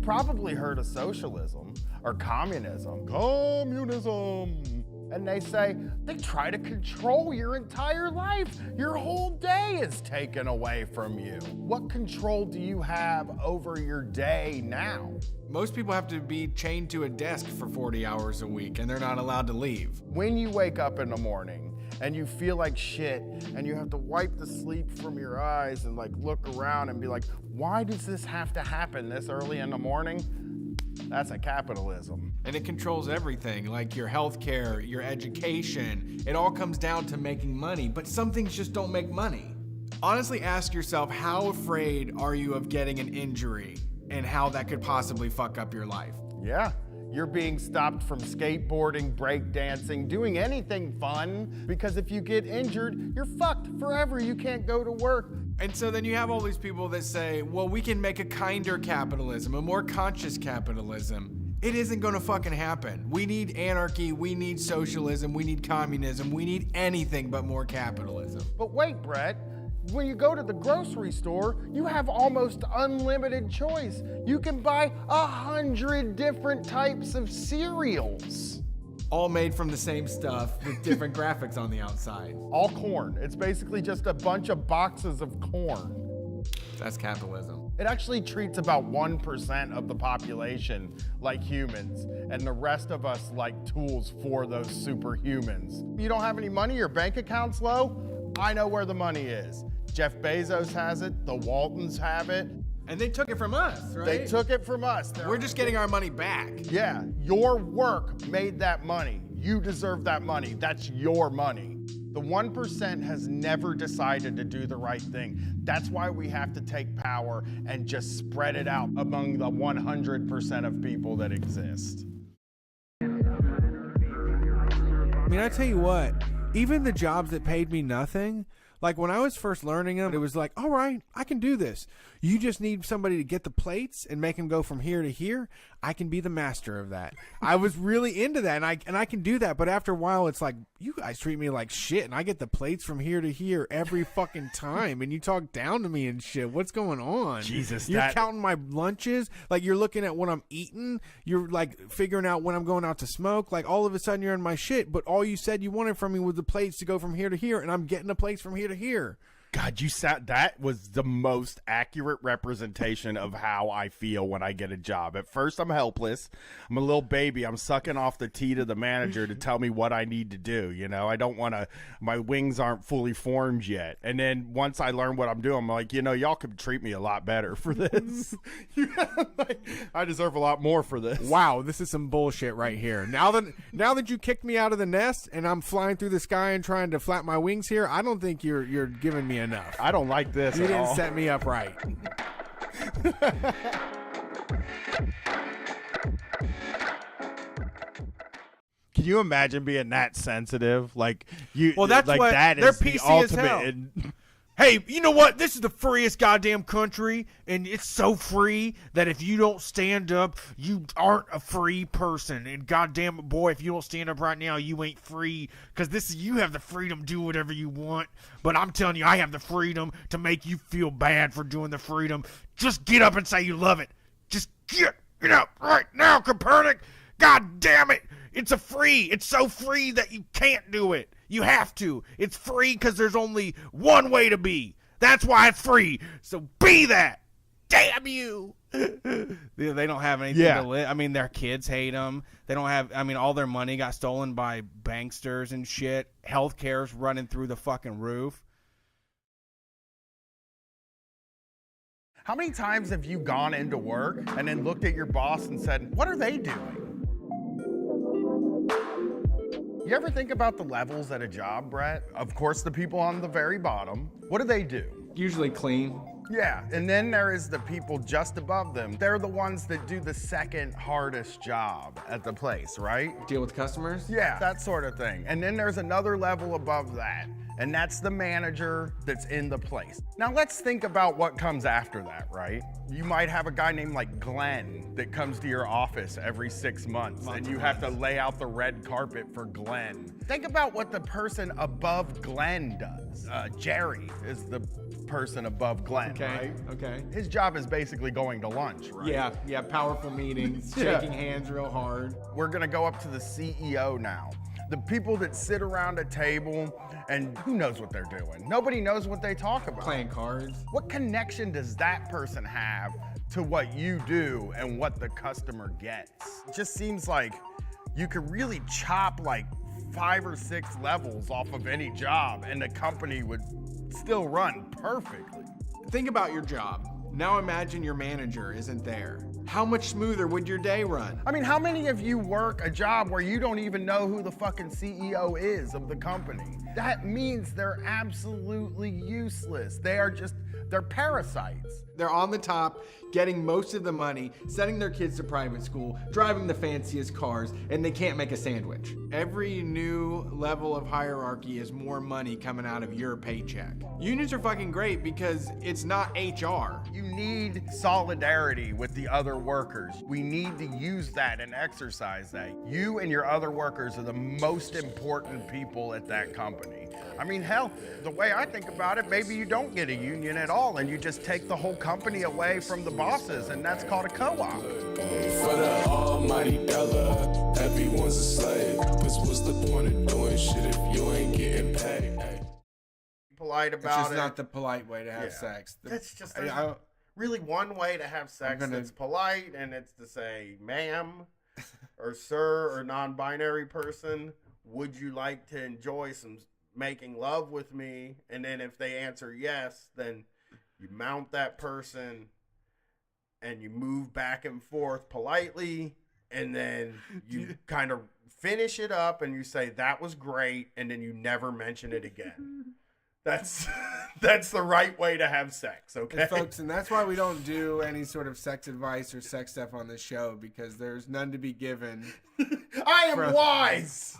probably heard of socialism or communism. Communism. And they say they try to control your entire life. Your whole day is taken away from you. What control do you have over your day now? Most people have to be chained to a desk for 40 hours a week and they're not allowed to leave. When you wake up in the morning and you feel like shit and you have to wipe the sleep from your eyes and like look around and be like, why does this have to happen this early in the morning? That's a capitalism. And it controls everything, like your healthcare, your education. It all comes down to making money, but some things just don't make money. Honestly, ask yourself, how afraid are you of getting an injury and how that could possibly fuck up your life? Yeah. You're being stopped from skateboarding, breakdancing, doing anything fun, because if you get injured, you're fucked forever. You can't go to work. And so then you have all these people that say, well, we can make a kinder capitalism, a more conscious capitalism. It isn't gonna fucking happen. We need anarchy, we need socialism, we need communism, we need anything but more capitalism. But wait, Brett. When you go to the grocery store, you have almost unlimited choice. You can buy 100 different types of cereals. All made from the same stuff with different graphics on the outside. All corn. It's basically just a bunch of boxes of corn. That's capitalism. It actually treats about 1% of the population like humans, and the rest of us like tools for those superhumans. You don't have any money, your bank account's low? I know where the money is. Jeff Bezos has it, the Waltons have it. And they took it from us, right? They took it from us. We're just getting our money back. Yeah, your work made that money. You deserve that money. That's your money. The 1% has never decided to do the right thing. That's why we have to take power and just spread it out among the 100% of people that exist. I mean, I tell you what, even the jobs that paid me nothing, like when I was first learning them, it was like, all right, I can do this. You just need somebody to get the plates and make them go from here to here. I can be the master of that. I was really into that, and I can do that. But after a while, it's like, you guys treat me like shit, and I get the plates from here to here every fucking time, and you talk down to me and shit. What's going on? Jesus, you're counting my lunches. Like, you're looking at what I'm eating. You're like figuring out when I'm going out to smoke. Like, all of a sudden, you're in my shit. But all you said you wanted from me was the plates to go from here to here, and I'm getting the plates from here to here. God, that was the most accurate representation of how I feel when I get a job. At first, I'm helpless. I'm a little baby. I'm sucking off the teat of the manager to tell me what I need to do. You know, I don't want to, my wings aren't fully formed yet. And then once I learn what I'm doing, I'm like, you know, y'all could treat me a lot better for this. I deserve a lot more for this. Wow, this is some bullshit right here. Now that you kicked me out of the nest and I'm flying through the sky and trying to flap my wings here, I don't think you're giving me enough. I don't like this. You at didn't all. set me up right. Can you imagine being that sensitive? Like you. Well, that's like what that they're is the PC as hell. ultimate. Hey, you know what? This is the freest goddamn country, and it's so free that if you don't stand up, you aren't a free person. And goddamn it, boy, if you don't stand up right now, you ain't free. Because you have the freedom to do whatever you want. But I'm telling you, I have the freedom to make you feel bad for doing the freedom. Just get up and say you love it. Just get up right now, Copernic. God damn it. It's so free that you can't do it. You have to. It's free because there's only one way to be. That's why it's free. So be that. Damn you. They don't have anything to live. I mean, their kids hate them. They don't have, all their money got stolen by banksters and shit. Healthcare's running through the fucking roof. How many times have you gone into work and then looked at your boss and said, what are they doing? You ever think about the levels at a job, Brett? Of course, the people on the very bottom. What do they do? Usually clean. Yeah, and then there is the people just above them. They're the ones that do the second hardest job at the place, right? Deal with customers? Yeah, that sort of thing. And then there's another level above that, and that's the manager that's in the place. Now let's think about what comes after that, right? You might have a guy named like Glenn that comes to your office every 6 months, and you have to lay out the red carpet for Glenn. Think about what the person above Glenn does. Jerry is the person above Glenn, Okay. right? Okay. His job is basically going to lunch, right? Yeah. Powerful meetings, Yeah. shaking hands real hard. We're gonna go up to the CEO now. The people that sit around a table and who knows what they're doing? Nobody knows what they talk about. Playing cards. What connection does that person have to what you do and what the customer gets? It just seems like you could really chop like 5 or 6 levels off of any job and the company would still run perfectly. Think about your job. Now imagine your manager isn't there. How much smoother would your day run? I mean, how many of you work a job where you don't even know who the fucking CEO is of the company? That means they're absolutely useless. They're parasites. They're on the top, getting most of the money, sending their kids to private school, driving the fanciest cars, and they can't make a sandwich. Every new level of hierarchy is more money coming out of your paycheck. Unions are fucking great because it's not HR. You need solidarity with the other workers. We need to use that and exercise that. You and your other workers are the most important people at that company. I mean, hell, the way I think about it, maybe you don't get a union at all and you just take the whole company away from the bosses, and that's called a co-op. For the almighty dollar, everyone's a slave. Cause what's the point of doing shit if you ain't getting paid? Ay. Polite It's about just it. not the polite way to have Yeah. sex. That's just I- really one way to have sex that's polite, and it's to say, ma'am, or sir, or non-binary person, would you like to enjoy some making love with me? And then if they answer yes, then you mount that person and you move back and forth politely, and then you kind of finish it up and you say that was great, and then you never mention it again. That's the right way to have sex, okay? And folks, and that's why we don't do any sort of sex advice or sex stuff on this show, because there's none to be given. I am wise.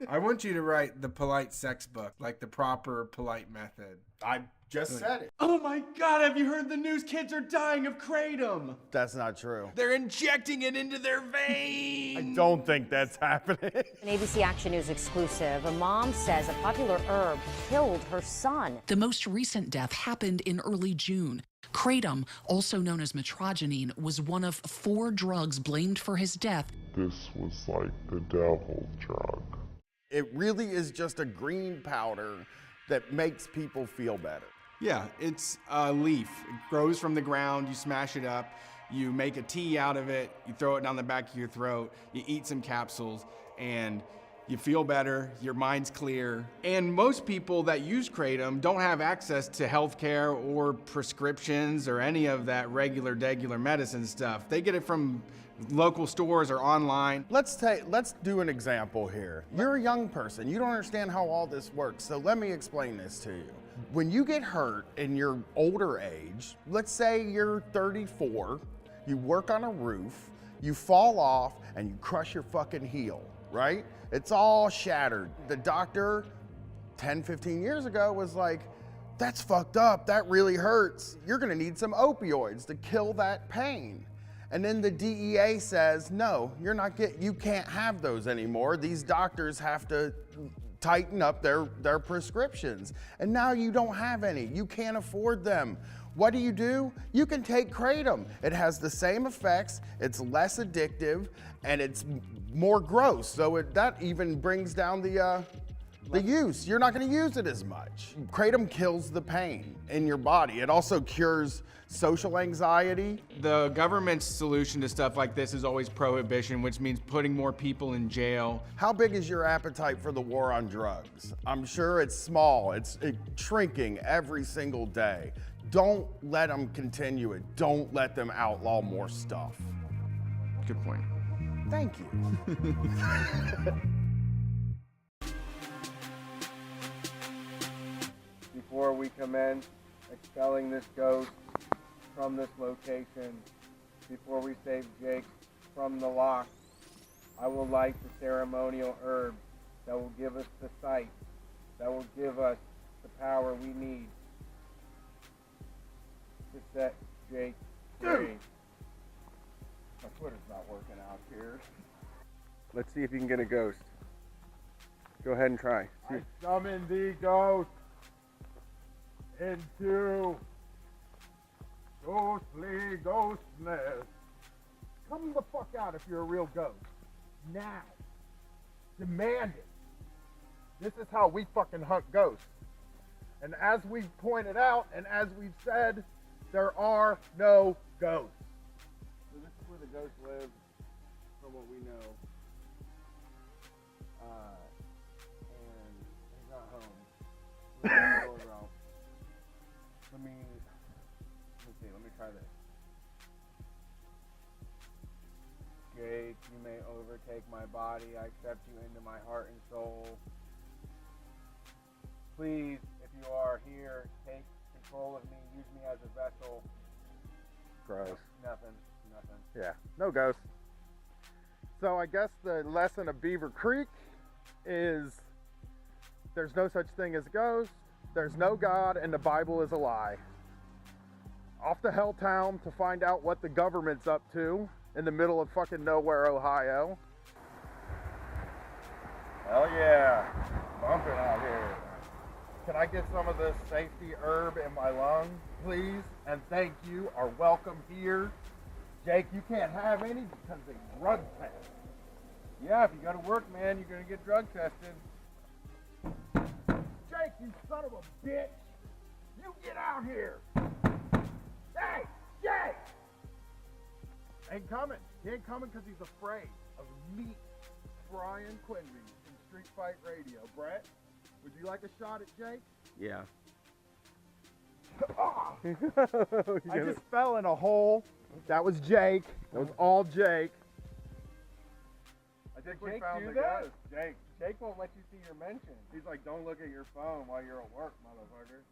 I want you to write the polite sex book, like the proper polite method. I just said it. Oh my God, have you heard the news? Kids are dying of Kratom. That's not true. They're injecting it into their veins. I don't think that's happening. An ABC Action News exclusive. A mom says a popular herb killed her son. The most recent death happened in early June. Kratom, also known as metrogenine, was one of 4 drugs blamed for his death. This was like the devil's drug. It really is just a green powder that makes people feel better. Yeah, it's a leaf. It grows from the ground. You smash it up. You make a tea out of it. You throw it down the back of your throat. You eat some capsules, and you feel better. Your mind's clear. And most people that use Kratom don't have access to healthcare or prescriptions or any of that regular medicine stuff. They get it from local stores or online. Let's do an example here. You're a young person. You don't understand how all this works. So let me explain this to you. When you get hurt in your older age, let's say you're 34, you work on a roof, you fall off and you crush your fucking heel, right? It's all shattered. The doctor 10, 15 years ago was like, that's fucked up. That really hurts. You're gonna need some opioids to kill that pain. And then the DEA says, no, you can't have those anymore. These doctors have to tighten up their prescriptions. And now you don't have any. You can't afford them. What do? You can take Kratom. It has the same effects, it's less addictive, and it's more gross. So that even brings down the use. You're not gonna use it as much. Kratom kills the pain in your body. It also cures social anxiety. The government's solution to stuff like this is always prohibition, which means putting more people in jail. How big is your appetite for the war on drugs? I'm sure it's small. It's shrinking every single day. Don't let them continue it. Don't let them outlaw more stuff. Good point. Thank you. Before we commence expelling this ghost from this location, before we save Jake from the lock, I will light the ceremonial herb that will give us the sight, that will give us the power we need to set Jake free. My Twitter's not working out here. Let's see if you can get a ghost. Go ahead and try. I summon the ghost. into ghostly ghostness. Come the fuck out if you're a real ghost. Now. Demand it. This is how we fucking hunt ghosts. And as we've pointed out, and as we've said, there are no ghosts. So this is where the ghosts live, from what we know. And he's not home. Let me see, let me try this. Jake, you may overtake my body. I accept you into my heart and soul. Please, if you are here, take control of me. Use me as a vessel. Gross. Nothing. Yeah, no ghosts. So I guess the lesson of Beaver Creek is there's no such thing as ghosts. There's no God, and the Bible is a lie. Off to Helltown to find out what the government's up to in the middle of fucking nowhere, Ohio. Hell yeah, bumping out here. Can I get some of this safety herb in my lungs, please? And thank you, are welcome here. Jake, you can't have any because they drug test. Yeah, if you go to work, man, you're gonna get drug tested. Jake, you son of a bitch! You get out here! Hey, Jake! Ain't coming. He ain't coming because he's afraid of me, Brian Quinby from Street Fight Radio. Brett, would you like a shot at Jake? Yeah. I just fell in a hole. That was Jake. That was all Jake. I think we found the ghost. Jake won't let you see your mentions. He's like, don't look at your phone while you're at work, motherfucker.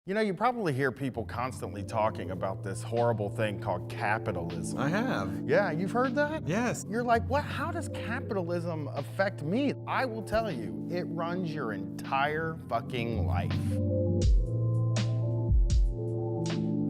You know, you probably hear people constantly talking about this horrible thing called capitalism. I have. Yeah, you've heard that? Yes. You're like, what? How does capitalism affect me? I will tell you, it runs your entire fucking life.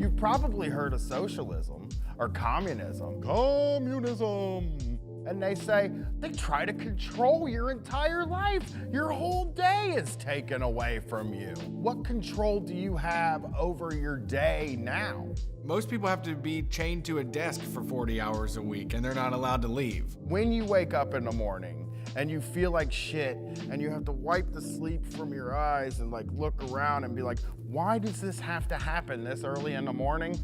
You've probably heard of socialism or communism. Communism! And they say, they try to control your entire life. Your whole day is taken away from you. What control do you have over your day now? Most people have to be chained to a desk for 40 hours a week, and they're not allowed to leave. When you wake up in the morning and you feel like shit and you have to wipe the sleep from your eyes and like look around and be like, why does this have to happen this early in the morning?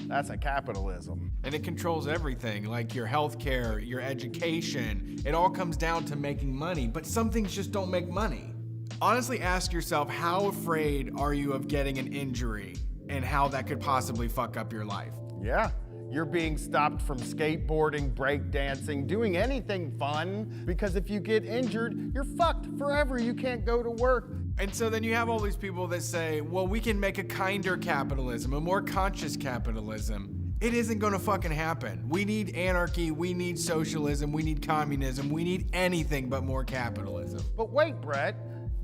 That's a capitalism. And it controls everything, like your healthcare, your education. It all comes down to making money, but some things just don't make money. Honestly, ask yourself, how afraid are you of getting an injury and how that could possibly fuck up your life? Yeah. You're being stopped from skateboarding, breakdancing, doing anything fun, because if you get injured, you're fucked forever. You can't go to work. And so then you have all these people that say, well, we can make a kinder capitalism, a more conscious capitalism. It isn't gonna fucking happen. We need anarchy, we need socialism, we need communism, we need anything but more capitalism. But wait, Brett.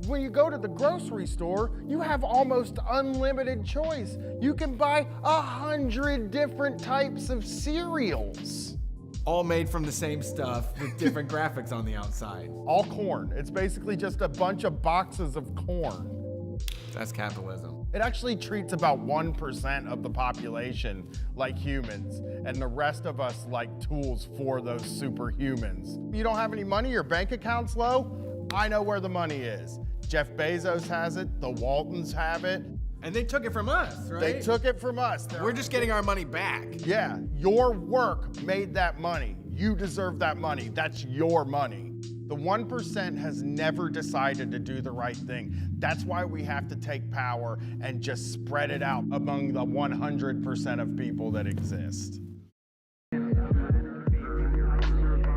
When you go to the grocery store, you have almost unlimited choice. You can buy 100 different types of cereals. All made from the same stuff with different graphics on the outside. All corn. It's basically just a bunch of boxes of corn. That's capitalism. It actually treats about 1% of the population like humans, and the rest of us like tools for those superhumans. You don't have any money, your bank account's low? I know where the money is. Jeff Bezos has it, the Waltons have it. And they took it from us, right? They took it from us. We're just getting our money back. Yeah, your work made that money. You deserve that money. That's your money. The 1% has never decided to do the right thing. That's why we have to take power and just spread it out among the 100% of people that exist. I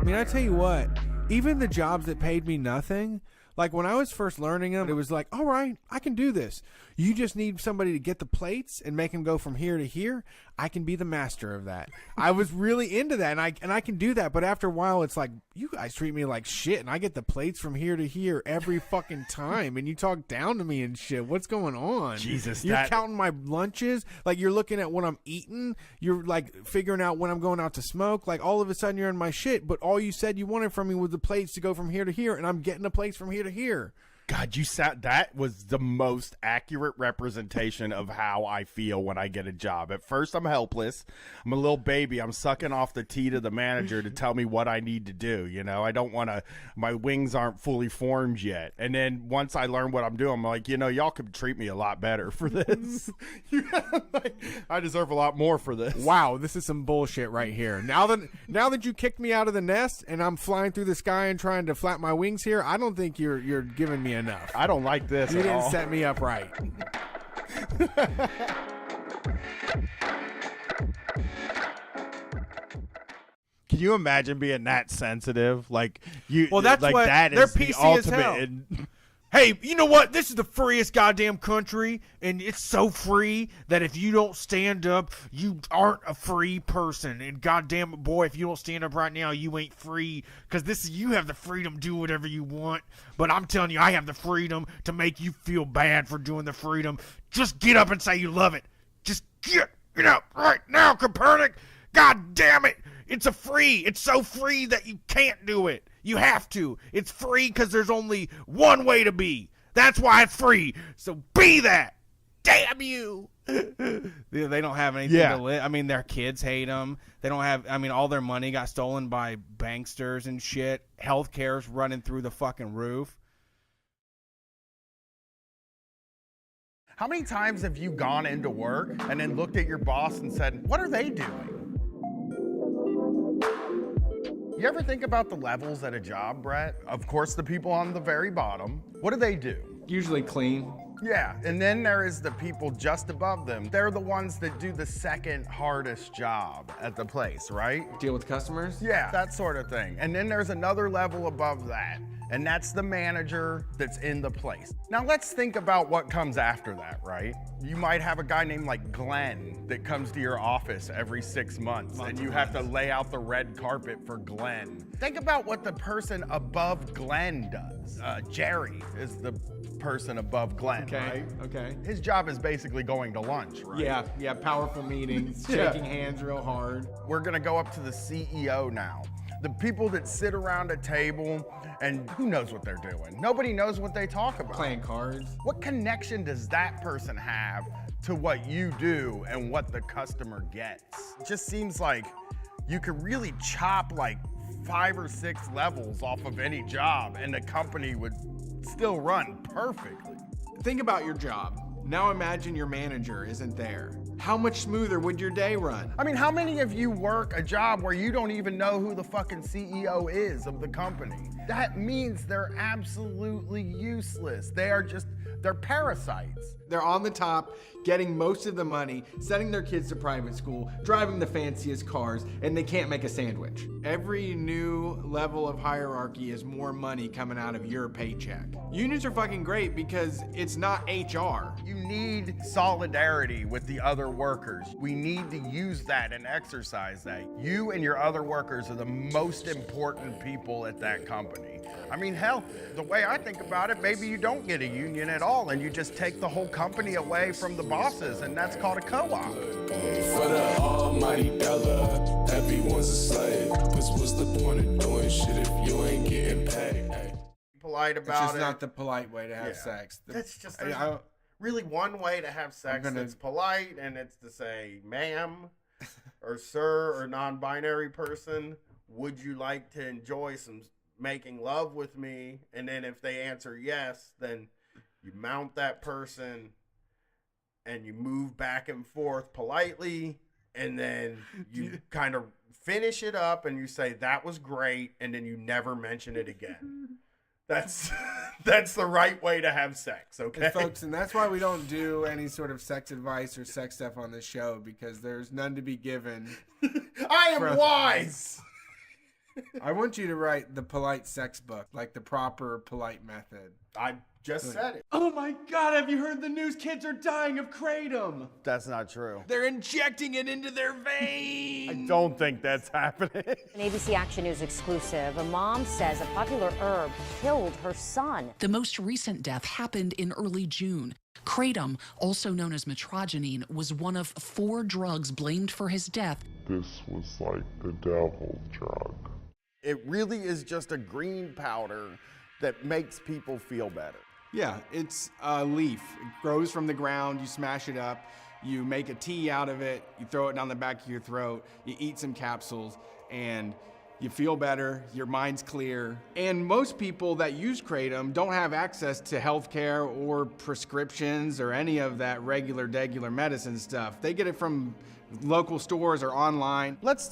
mean, I tell you what, even the jobs that paid me nothing, Like when I was first learning them, it was like, all right, I can do this. You just need somebody to get the plates and make them go from here to here. I can be the master of that. I was really into that, and I can do that. But after a while, it's like, you guys treat me like shit, and I get the plates from here to here every fucking time, and you talk down to me and shit. What's going on? Jesus, you're counting my lunches. Like you're looking at what I'm eating. You're like figuring out when I'm going out to smoke. Like all of a sudden you're in my shit. But all you said you wanted from me was the plates to go from here to here, and I'm getting the plates from here to here. God, that was the most accurate representation of how I feel when I get a job. At first, I'm helpless. I'm a little baby. I'm sucking off the teat of the manager to tell me what I need to do. You know, I don't want to, my wings aren't fully formed yet. And then once I learn what I'm doing, I'm like, you know, y'all could treat me a lot better for this. I deserve a lot more for this. Wow, this is some bullshit right here. Now that you kicked me out of the nest and I'm flying through the sky and trying to flap my wings here, I don't think you're giving me enough. I don't like this You at didn't all. set me up right. Can you imagine being that sensitive? Like you, Well, that's like what that they're is the PC as ultimate. hell. Hey, you know what? This is the freest goddamn country, and it's so free that if you don't stand up, you aren't a free person. And goddamn it, boy, if you don't stand up right now, you ain't free. Because you have the freedom to do whatever you want. But I'm telling you, I have the freedom to make you feel bad for doing the freedom. Just get up and say you love it. Just get up right now, Copernic. God damn it. It's so free that you can't do it. You have to. It's free because there's only one way to be. That's why it's free. So be that. Damn you. They don't have anything to live. I mean, their kids hate them. They don't have, I mean, all their money got stolen by banksters and shit. Healthcare's running through the fucking roof. How many times have you gone into work and then looked at your boss and said, what are they doing? You ever think about the levels at a job, Brett? Of course, the people on the very bottom. What do they do? Usually clean. Yeah, and then there is the people just above them. They're the ones that do the second hardest job at the place, right? Deal with customers? Yeah, that sort of thing. And then there's another level above that, and that's the manager that's in the place. Now let's think about what comes after that, right? You might have a guy named like Glenn that comes to your office every 6 months, and you have to lay out the red carpet for Glenn. Think about what the person above Glenn does. Jerry is the person above Glenn, right? Okay. His job is basically going to lunch, right? Yeah, powerful meetings, shaking hands real hard. We're gonna go up to the CEO now. The people that sit around a table and who knows what they're doing? Nobody knows what they talk about. Playing cards. What connection does that person have to what you do and what the customer gets? It just seems like you could really chop like 5 or 6 levels off of any job and the company would still run perfectly. Think about your job. Now imagine your manager isn't there. How much smoother would your day run? I mean, how many of you work a job where you don't even know who the fucking CEO is of the company? That means they're absolutely useless. They're parasites. They're on the top, getting most of the money, sending their kids to private school, driving the fanciest cars, and they can't make a sandwich. Every new level of hierarchy is more money coming out of your paycheck. Unions are fucking great because it's not HR. You need solidarity with the other workers. We need to use that and exercise that. You and your other workers are the most important people at that company. I mean, hell, the way I think about it, maybe you don't get a union at all and you just take the whole company away from the bosses, and that's called a co-op. For the almighty dollar, everyone's a slave. What's the point of doing shit if you ain't getting paid? Ay. Polite It's about just it. not the polite way to have sex. That's just I- really one way to have sex that's polite, and it's to say, ma'am, or sir, or non-binary person, would you like to enjoy some making love with me? And then if they answer yes, then you mount that person and you move back and forth politely, and then you kind of finish it up and you say that was great, and then you never mention it again. That's the right way to have sex, okay? And folks, and that's why we don't do any sort of sex advice or sex stuff on this show, because there's none to be given. I am wise. I want you to write the polite sex book, like the proper polite method. I just said it. Oh my God, have you heard the news? Kids are dying of Kratom. That's not true. They're injecting it into their veins. I don't think that's happening. An ABC Action News exclusive. A mom says a popular herb killed her son. The most recent death happened in early June. Kratom, also known as metrogenine, was one of 4 drugs blamed for his death. This was like the devil's drug. It really is just a green powder that makes people feel better. Yeah, it's a leaf. It grows from the ground, you smash it up, you make a tea out of it, you throw it down the back of your throat, you eat some capsules, and you feel better, your mind's clear. And most people that use Kratom don't have access to healthcare or prescriptions or any of that regular medicine stuff. They get it from local stores or online. Let's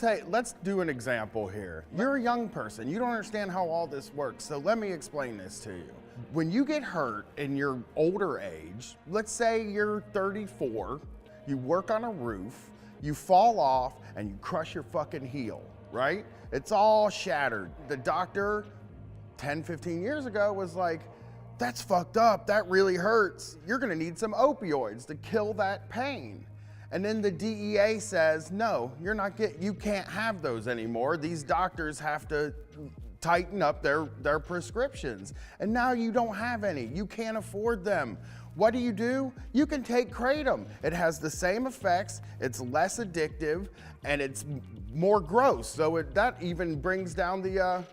do an example here. You're a young person. You don't understand how all this works. So let me explain this to you. When you get hurt in your older age, let's say you're 34, you work on a roof, you fall off and you crush your fucking heel, right? It's all shattered. The doctor 10, 15 years ago was like, that's fucked up. That really hurts. You're gonna need some opioids to kill that pain. And then the DEA says, no, you can't have those anymore. These doctors have to tighten up their prescriptions. And now you don't have any. You can't afford them. What do? You can take Kratom. It has the same effects, it's less addictive, and it's more gross. So that even brings down the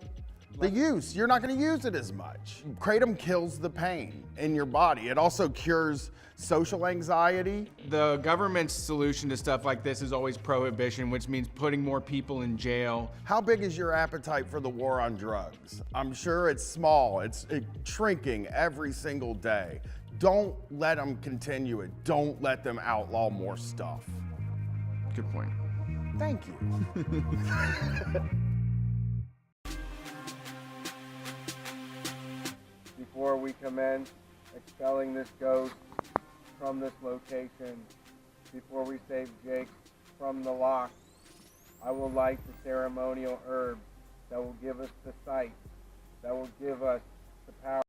use. You're not gonna use it as much. Kratom kills the pain in your body. It also cures social anxiety. The government's solution to stuff like this is always prohibition, which means putting more people in jail. How big is your appetite for the war on drugs? I'm sure it's small. It's shrinking every single day. Don't let them continue it. Don't let them outlaw more stuff. Good point. Thank you. Before we commence expelling this ghost from this location, before we save Jake from the lock, I will light the ceremonial herb that will give us the sight, that will give us the power.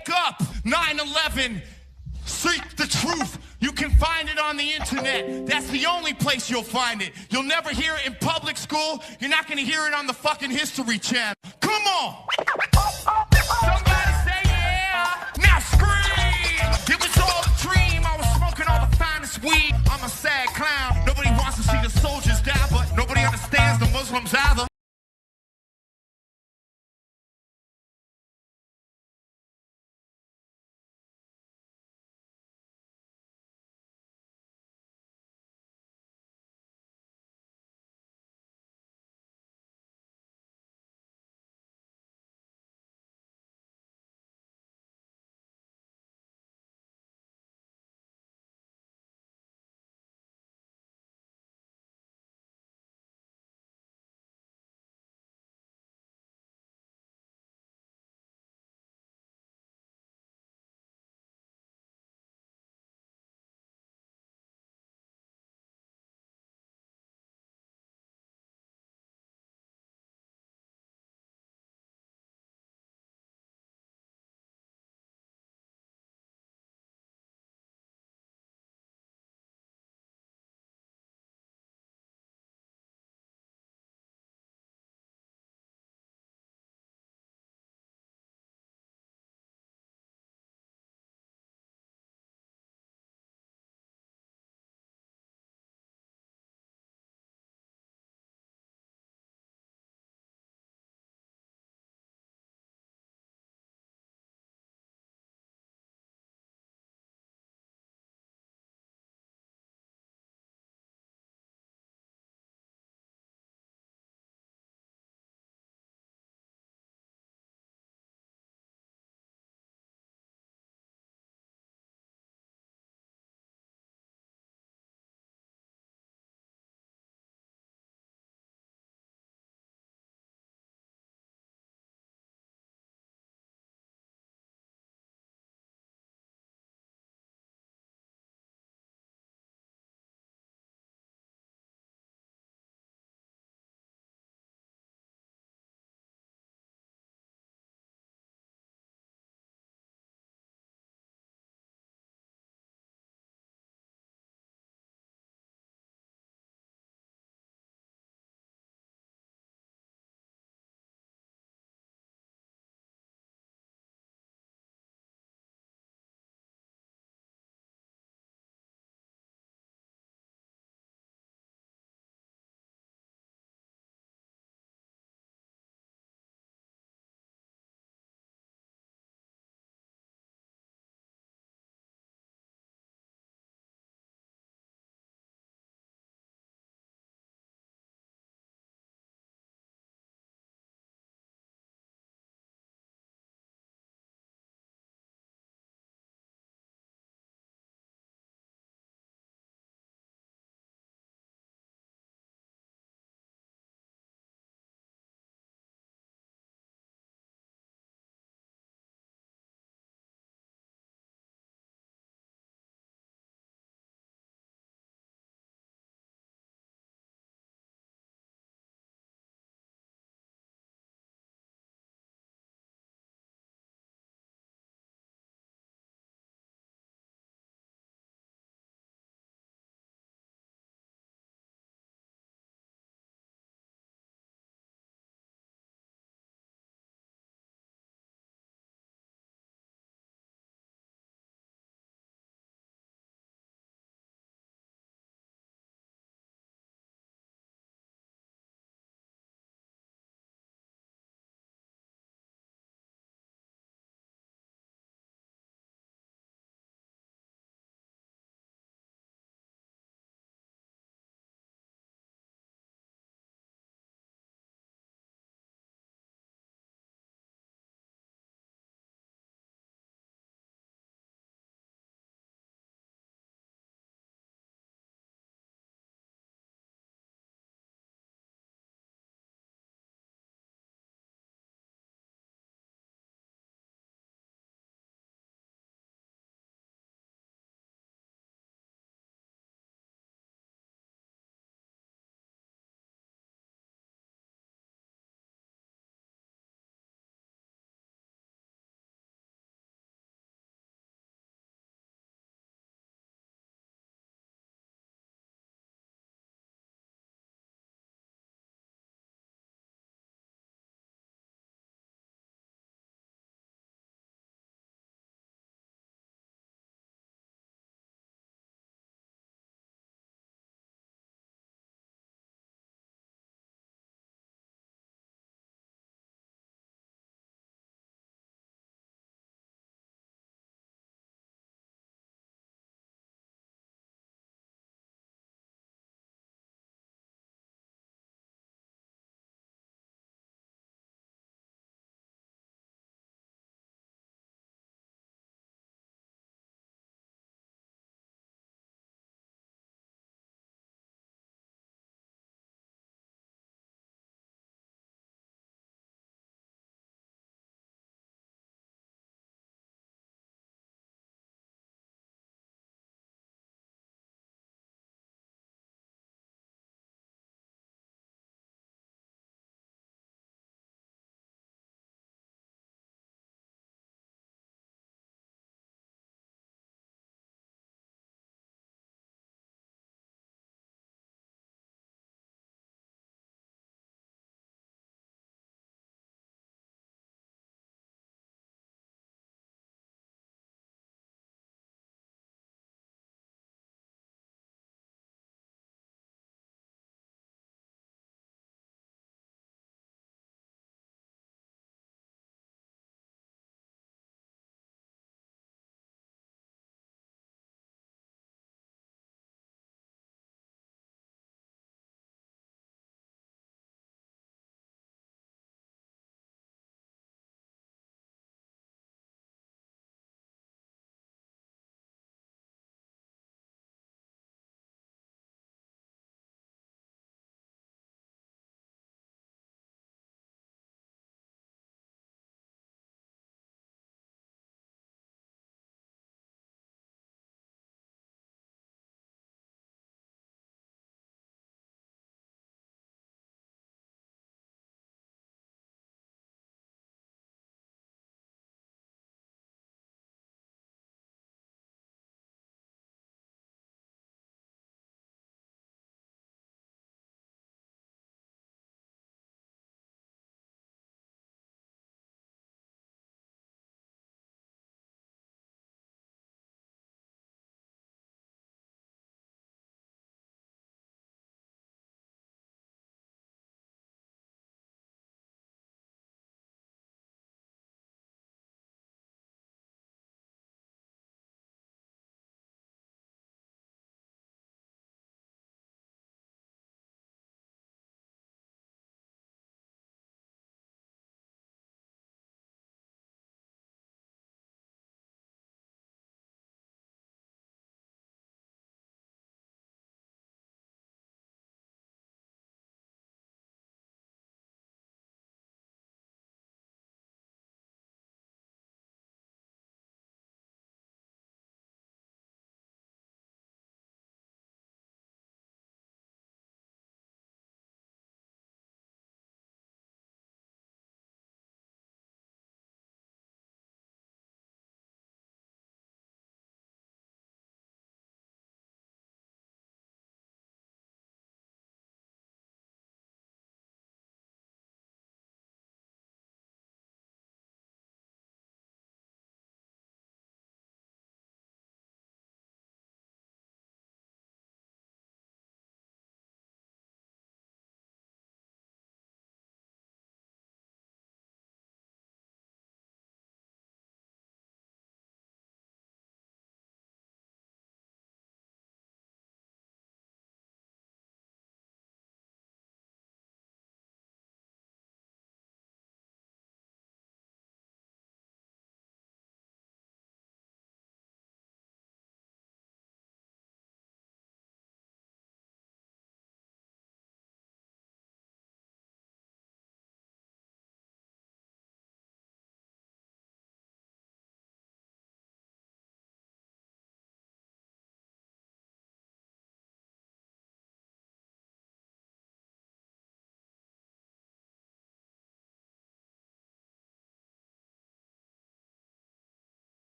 wake up. 9/11. Seek the truth. You can find it on the internet. That's the only place you'll find it. You'll never hear it in public school. You're not going to hear it on the fucking History Channel. Come on. Somebody say yeah. Now scream. It was all a dream. I was smoking all the finest weed. I'm a sad clown. Nobody wants to see the soldiers die, but nobody understands the Muslims either.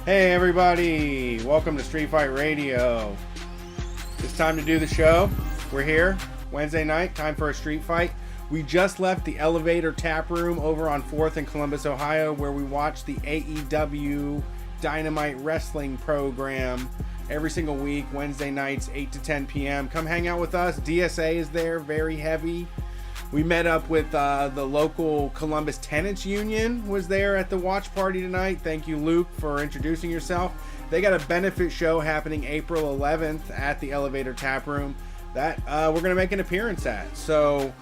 Hey everybody, welcome to Street Fight Radio. It's time to do the show. We're here, Wednesday night, time for a street fight. We just left the Elevator Tap Room over on 4th in Columbus, Ohio, where we watched the AEW Dynamite Wrestling program every single week, Wednesday nights, 8 to 10 p.m. Come hang out with us. DSA is there, very heavy. We met up with the local Columbus Tenants Union was there at the watch party tonight. Thank you, Luke, for introducing yourself. They got a benefit show happening April 11th at the Elevator Tap Room that we're going to make an appearance at. So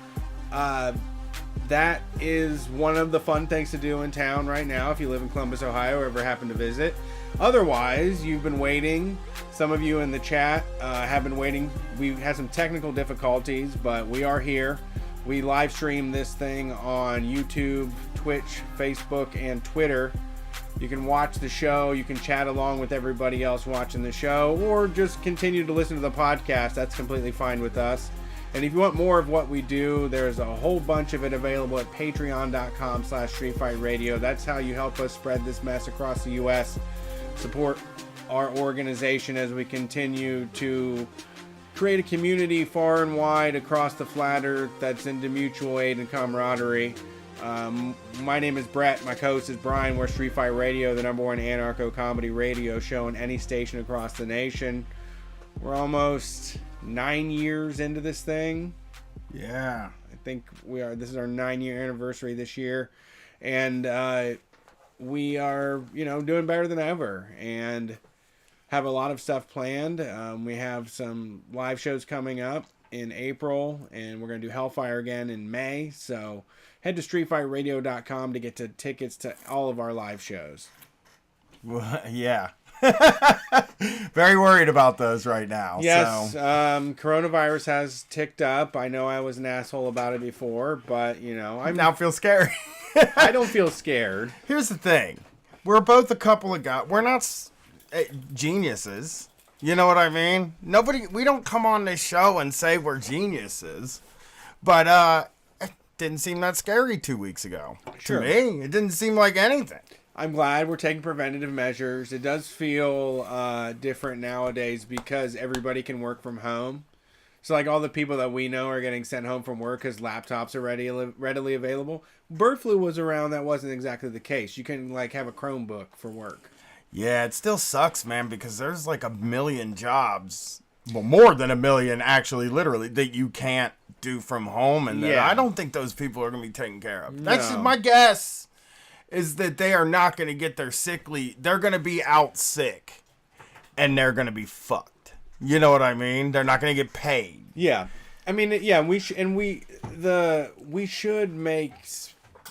that is one of the fun things to do in town right now if you live in Columbus, Ohio, or ever happen to visit. Otherwise, you've been waiting. Some of you in the chat have been waiting. We had some technical difficulties, but we are here. We live stream this thing on YouTube, Twitch, Facebook, and Twitter. You can watch the show. You can chat along with everybody else watching the show, or just continue to listen to the podcast. That's completely fine with us. And if you want more of what we do, there's a whole bunch of it available at patreon.com/streetfightradio. That's how you help us spread this mess across the U.S. Support our organization as we continue to create a community far and wide across the flat earth that's into mutual aid and camaraderie. My name is Brett. My co-host is Brian. We're Street Fight Radio, the #1 anarcho-comedy radio show in any station across the nation. We're almost 9 years into this thing. Yeah. I think we are. This is our 9-year anniversary this year. And we are, doing better than ever. And have a lot of stuff planned. We have some live shows coming up in April, and we're going to do Hellfire again in May. So head to streetfightradio.com to get to tickets to all of our live shows. Well, yeah. Very worried about those right now. Yes, so. Coronavirus has ticked up. I know I was an asshole about it before, but, I now feel scary. I don't feel scared. Here's the thing. We're both a couple of guys. We're not geniuses. You know what I mean? We don't come on this show and say we're geniuses. But it didn't seem that scary 2 weeks ago. Sure. To me, it didn't seem like anything. I'm glad we're taking preventative measures. It does feel different nowadays because everybody can work from home. So, like, all the people that we know are getting sent home from work because laptops are readily available. Bird flu was around. That wasn't exactly the case. You can, have a Chromebook for work. Yeah, it still sucks, man, because there's like 1 million jobs, well, more than 1 million, actually, literally, that you can't do from home, and that I don't think those people are going to be taken care of. That's just my guess, is that they are not going to get their sick leave. They're going to be out sick, and they're going to be fucked. You know what I mean? They're not going to get paid. Yeah. I mean, yeah, we should make...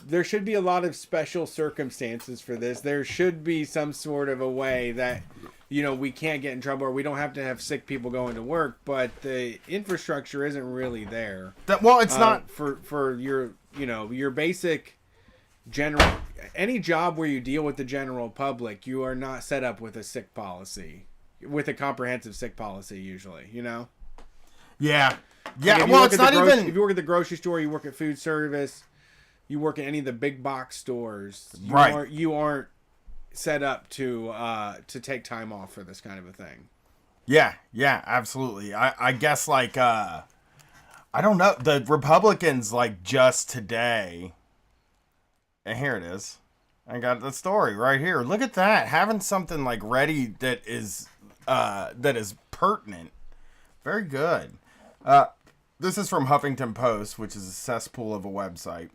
There should be a lot of special circumstances for this. There should be some sort of a way that, we can't get in trouble, or we don't have to have sick people going to work, but the infrastructure isn't really there. It's not for your, your basic general, any job where you deal with the general public, you are not set up with a sick policy, with a comprehensive sick policy usually, Yeah. Like it's not even... If you work at the grocery store, you work at food service, you work at any of the big box stores, you aren't set up to take time off for this kind of a thing. Yeah, absolutely. I guess I don't know. The Republicans just today, and here it is. I got the story right here. Look at that. Having something ready that is pertinent. Very good. This is from Huffington Post, which is a cesspool of a website.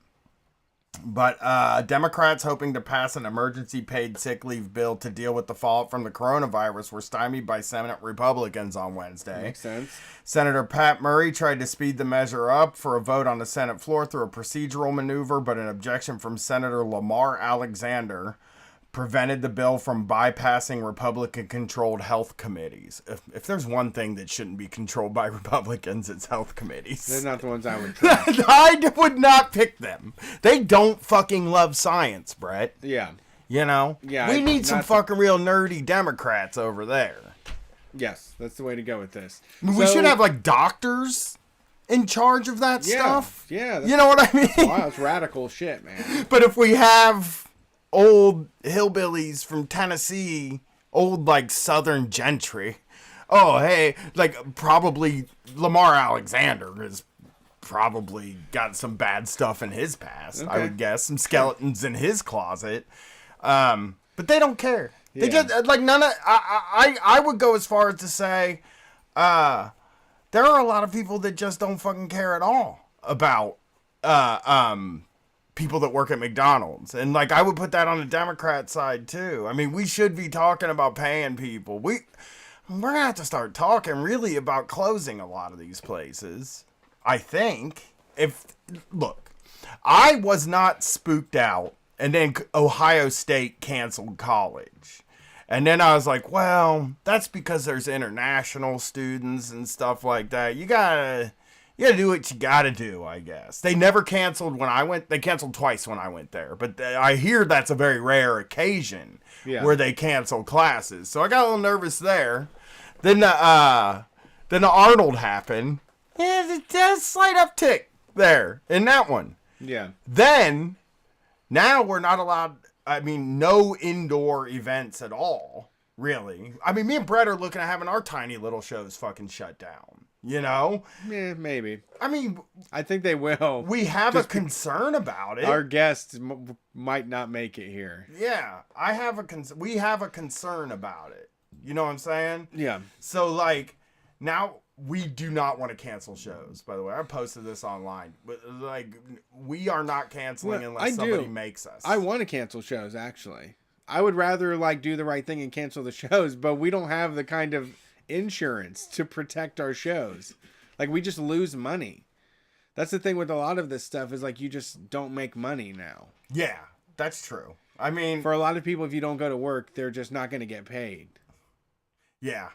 But Democrats hoping to pass an emergency paid sick leave bill to deal with the fallout from the coronavirus were stymied by Senate Republicans on Wednesday. Makes sense. Senator Pat Murray tried to speed the measure up for a vote on the Senate floor through a procedural maneuver, but an objection from Senator Lamar Alexander prevented the bill from bypassing Republican-controlled health committees. If there's one thing that shouldn't be controlled by Republicans, it's health committees. They're not the ones I would trust. I would not pick them. They don't fucking love science, Brett. Yeah. Yeah. We need some fucking real nerdy Democrats over there. Yes, that's the way to go with this. We should have doctors in charge of that stuff. Yeah. You know what I mean? Wow, it's radical shit, man. But if we have old hillbillies from Tennessee, old like Southern gentry. Oh, hey, like probably Lamar Alexander has probably got some bad stuff in his past. I would guess some skeletons in his closet. But they don't care. They just like none of. I would go as far as to say, there are a lot of people that just don't fucking care at all about people that work at McDonald's. And like I would put that on the Democrat side too. I mean, we should be talking about paying people. We're gonna have to start talking really about closing a lot of these places. I think look, I was not spooked out and then Ohio State canceled college. And then I was like, well, that's because there's international students and stuff like that. You gotta do what you gotta do, I guess. They never canceled when I went. They canceled twice when I went there. But I hear that's a very rare occasion where they cancel classes. So I got a little nervous there. Then the Arnold happened. Yeah, there's a slight uptick there in that one. Yeah. Then, now we're not allowed, I mean, no indoor events at all, really. I mean, me and Brett are looking at having our tiny little shows fucking shut down, you know? Yeah, maybe. I mean, I think they will. We have a concern about it. Our guests might not make it here. Yeah, we have a concern about it. You know what I'm saying? Yeah. So, like, now we do not want to cancel shows, by the way. I posted this online. But, like, we are not canceling unless somebody makes us. I want to cancel shows, actually. I would rather, like, do the right thing and cancel the shows, but we don't have the kind of insurance to protect our shows. Like, we just lose money. That's the thing with a lot of this stuff is, like, you just don't make money now. Yeah, that's true. I mean, for a lot of people, if you don't go to work, they're just not going to get paid. Yeah,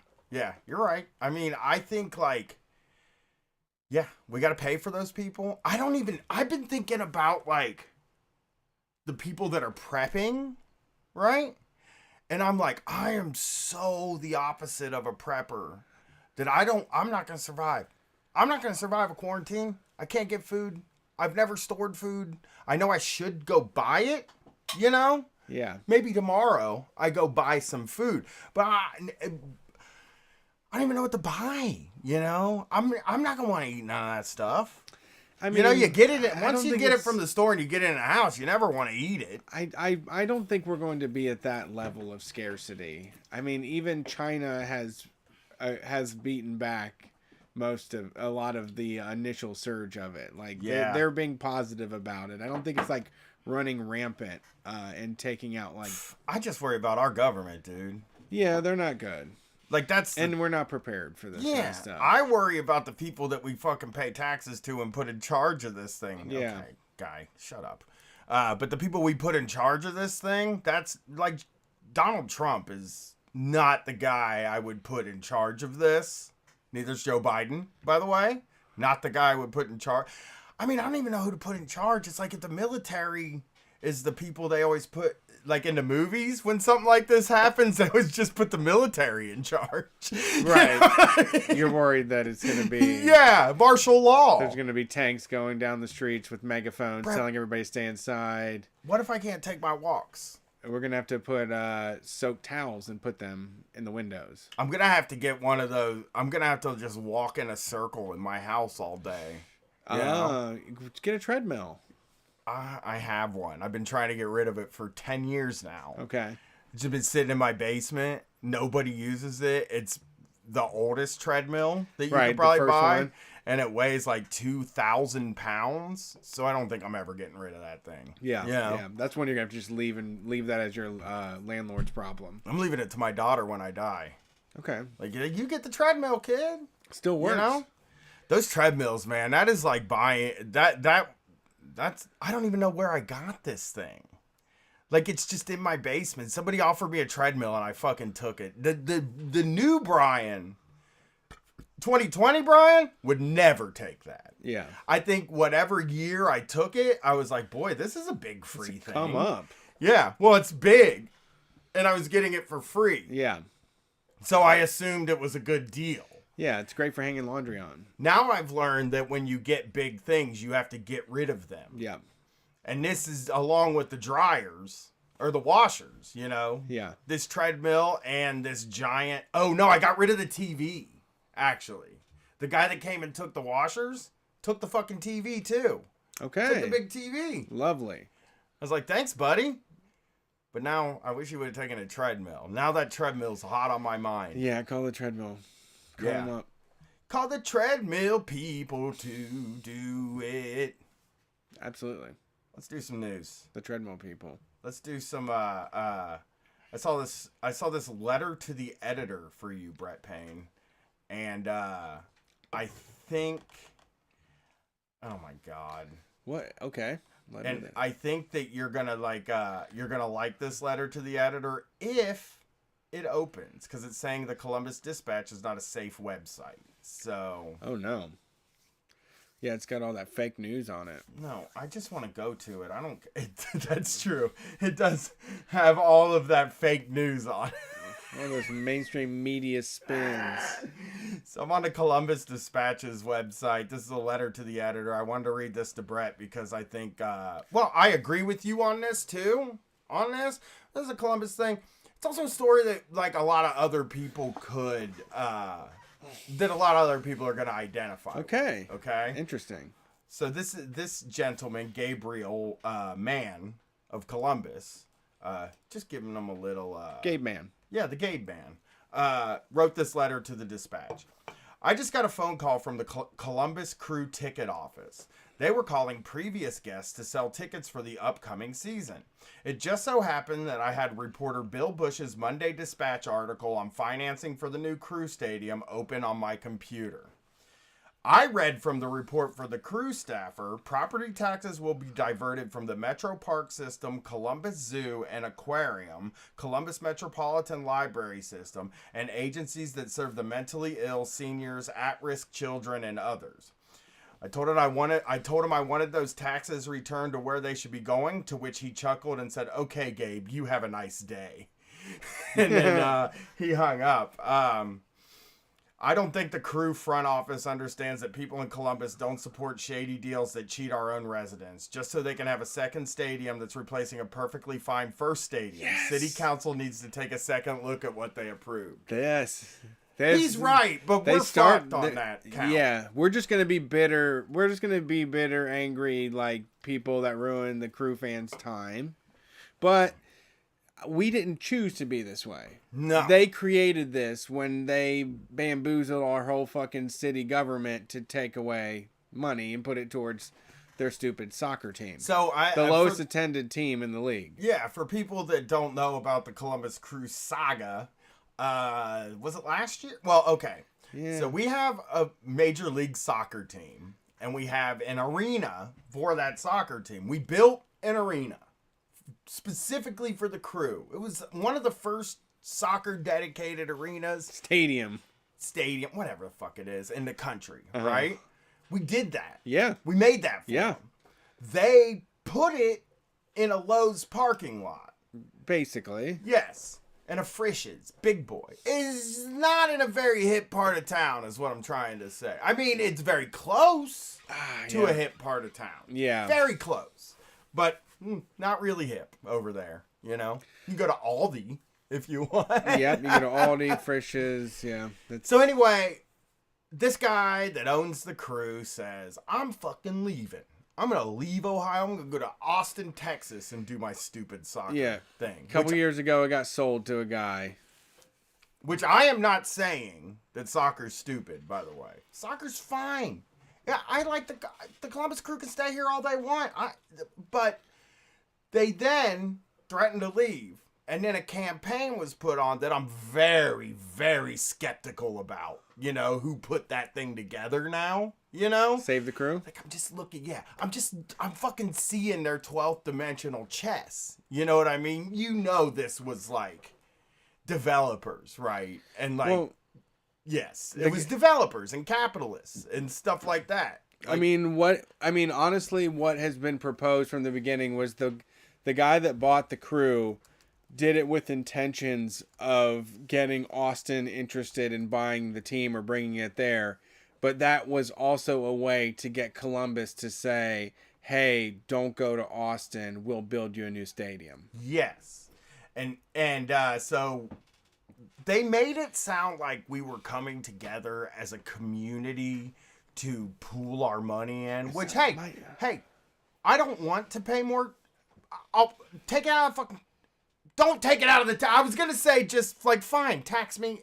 you're right. I mean, I think like, yeah, we got to pay for those people. I've been thinking about like the people that are prepping, right? And I'm like, I am so the opposite of a prepper that I'm not going to survive. I'm not going to survive a quarantine. I can't get food. I've never stored food. I know I should go buy it, you know? Yeah. Maybe tomorrow I go buy some food, but I don't even know what to buy. You know, I'm not gonna want to eat none of that stuff. I mean, you know, you get it once you get it from the store and you get it in a house, you never want to eat it. I don't think we're going to be at that level of scarcity. I mean, even China has beaten back a lot of the initial surge of it. Like they're being positive about it. I don't think it's like running rampant and taking out like. I just worry about our government, dude. Yeah, they're not good. Like and we're not prepared for this kind of stuff. I worry about the people that we fucking pay taxes to and put in charge of this thing. Yeah. Okay, guy, shut up. But the people we put in charge of this thing, that's like Donald Trump is not the guy I would put in charge of this. Neither's Joe Biden, by the way. Not the guy I would put in charge. I mean, I don't even know who to put in charge. It's like if the military is the people they always put, like in the movies, when something like this happens, they always just put the military in charge. Right. You know what I mean? You're worried that it's going to be... Yeah, martial law. There's going to be tanks going down the streets with megaphones telling everybody to stay inside. What if I can't take my walks? We're going to have to put soaked towels and put them in the windows. I'm going to have to get one of those. I'm going to have to just walk in a circle in my house all day. Get a treadmill. I have one. I've been trying to get rid of it for 10 years now. Okay. It's just been sitting in my basement. Nobody uses it. It's the oldest treadmill that you could probably buy. One. And it weighs like 2,000 pounds. So I don't think I'm ever getting rid of that thing. Yeah. That's when you're going to have to just leave that as your landlord's problem. I'm leaving it to my daughter when I die. Okay. Like, you get the treadmill, kid. Still works. You know? Those treadmills, man, that is like buying... That's I don't even know where I got this thing. Like, it's just in my basement. Somebody offered me a treadmill and I fucking took it. The new Brian, 2020 Brian, would never take that. Yeah. I think whatever year I took it, I was like, boy, this is a big free thing. Come up. Yeah. Well, it's big. And I was getting it for free. Yeah. So I assumed it was a good deal. Yeah, it's great for hanging laundry on. Now I've learned that when you get big things, you have to get rid of them. Yeah. And this is along with the dryers. or the washers, you know? Yeah. This treadmill and this giant... Oh, no, I got rid of the TV, actually. The guy that came and took the washers took the fucking TV, too. Okay. Took the big TV. Lovely. I was like, thanks, buddy. But now, I wish you would have taken a treadmill. Now that treadmill's hot on my mind. Yeah, call the treadmill. Call them up. Call the treadmill people to do it. Absolutely. Let's do some news. The treadmill people. Let's do some I saw this letter to the editor for you, Brett Payne. And I think, oh my God. What? Okay. I think that you're gonna like this letter to the editor if it opens, because it's saying the Columbus Dispatch is not a safe website. So. Oh no. Yeah, it's got all that fake news on it. No, I just want to go to it. I don't. That's true. It does have all of that fake news on it. All those mainstream media spins. So I'm on the Columbus Dispatch's website. This is a letter to the editor. I wanted to read this to Brett because I think, well, I agree with you on this too. On this is a Columbus thing. It's also a story that like a lot of other people could, that a lot of other people are going to identify. Okay. With, okay. Interesting. So this gentleman, Gabriel Mann of Columbus, just giving him a little... Gabe Man. Yeah, the Gabe Man. Wrote this letter to the Dispatch. I just got a phone call from the Columbus Crew ticket office. They were calling previous guests to sell tickets for the upcoming season. It just so happened that I had reporter Bill Bush's Monday Dispatch article on financing for the new Crew Stadium open on my computer. I read from the report for the Crew staffer, property taxes will be diverted from the Metro Park System, Columbus Zoo and Aquarium, Columbus Metropolitan Library System, and agencies that serve the mentally ill, seniors, at-risk children, and others. I told him I wanted those taxes returned to where they should be going, to which he chuckled and said, "Okay, Gabe, you have a nice day." And then he hung up. I don't think the Crew front office understands that people in Columbus don't support shady deals that cheat our own residents, just so they can have a second stadium that's replacing a perfectly fine first stadium. Yes. City Council needs to take a second look at what they approved. Yes. He's right, but we're fucked on that count. Yeah, we're just going to be bitter. We're just going to be bitter, angry, like people that ruin the Crew fans' time. But we didn't choose to be this way. No. They created this when they bamboozled our whole fucking city government to take away money and put it towards their stupid soccer team. So the lowest attended team in the league. Yeah, for people that don't know about the Columbus Crew saga, was it last year? Well, okay. Yeah. So we have a major league soccer team, and we have an arena for that soccer team. We built an arena specifically for the Crew. It was one of the first soccer dedicated arenas. Stadium, whatever the fuck it is, in the country, right? We did that. Yeah. We made that for them. They put it in a Lowe's parking lot. Basically. Yes. And a Frisch's, Big Boy, is not in a very hip part of town, is what I'm trying to say. I mean, it's very close to a hip part of town. Yeah. Very close. But not really hip over there, you know? You go to Aldi if you want. Yep, you go to Aldi, Frisch's, yeah. So anyway, this guy that owns the Crew says, I'm fucking leaving. I'm going to leave Ohio. I'm going to go to Austin, Texas and do my stupid soccer thing. A couple years ago, it got sold to a guy. Which I am not saying that soccer's stupid, by the way. Soccer's fine. Yeah, I like the Columbus Crew can stay here all they want. But they then threatened to leave. And then a campaign was put on that I'm very, very skeptical about. You know, who put that thing together now? You know? Save the Crew? Like, I'm just looking, I'm fucking seeing their 12th dimensional chess. You know what I mean? You know this was, like, developers, right? And, like, yes, it was developers and capitalists and stuff like that. Like, honestly, what has been proposed from the beginning was the guy that bought the Crew did it with intentions of getting Austin interested in buying the team or bringing it there. But that was also a way to get Columbus to say, hey, don't go to Austin. We'll build you a new stadium. Yes. And so they made it sound like we were coming together as a community to pool our money in, which, hey, I don't want to pay more. I'll take it out of fucking... Don't take it out of the... I was going to say just, like, fine, tax me.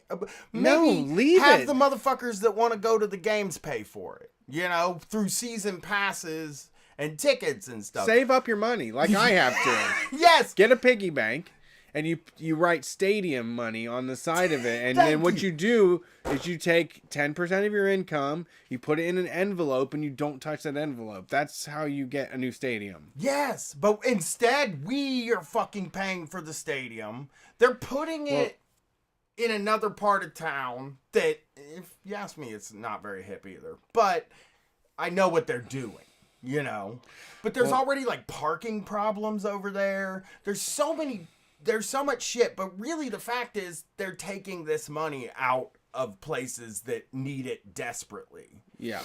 Maybe leave have it. the motherfuckers that want to go to the games pay for it, you know, through season passes and tickets and stuff. Save up your money like I have to. Yes. Get a piggy bank. And you write stadium money on the side of it. And then what you do is you take 10% of your income, you put it in an envelope, and you don't touch that envelope. That's how you get a new stadium. Yes, but instead, we are fucking paying for the stadium. They're putting it in another part of town that, if you ask me, it's not very hip either. But I know what they're doing, you know? But there's already, like, parking problems over there. There's so much shit, but really the fact is they're taking this money out of places that need it desperately. Yeah.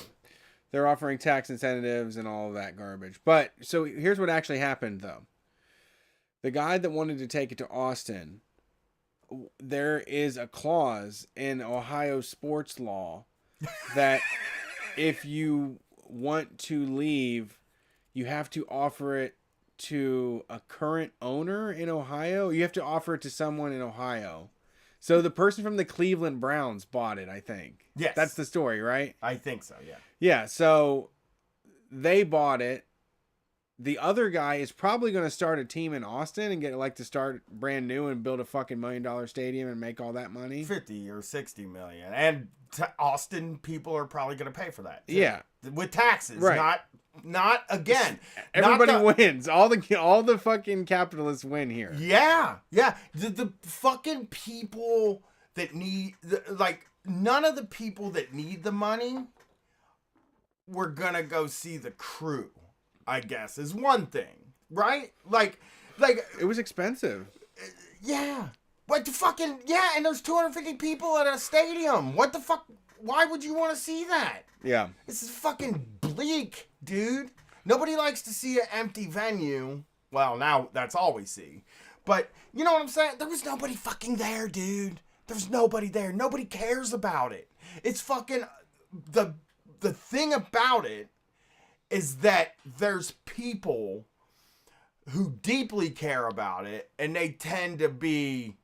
They're offering tax incentives and all of that garbage. But, so here's what actually happened, though. The guy that wanted to take it to Austin, there is a clause in Ohio sports law that if you want to leave, you have to offer it to a current owner in Ohio. You have to offer it to someone in Ohio. So the person from the Cleveland Browns bought it, I think. Yes. That's the story, right? I think so, yeah. Yeah, so they bought it. The other guy is probably going to start a team in Austin and get like to start brand new and build a fucking $1 million stadium and make all that money. 50 or 60 million. And Austin people are probably going to pay for that, too. Yeah. With taxes, Right. Not again. Everybody wins. All the fucking capitalists win here. Yeah. Yeah. The fucking people that need, like, none of the people that need the money were going to go see the crew, I guess, is one thing. Right? Like it was expensive. Yeah. What the fucking, yeah, and there's 250 people at a stadium. What the fuck? Why would you want to see that? Yeah. This is fucking bleak, dude. Nobody likes to see an empty venue. Well, now that's all we see. But, you know what I'm saying? There was nobody fucking there, dude. There's nobody there. Nobody cares about it. It's fucking, the thing about it is that there's people who deeply care about it, and they tend to be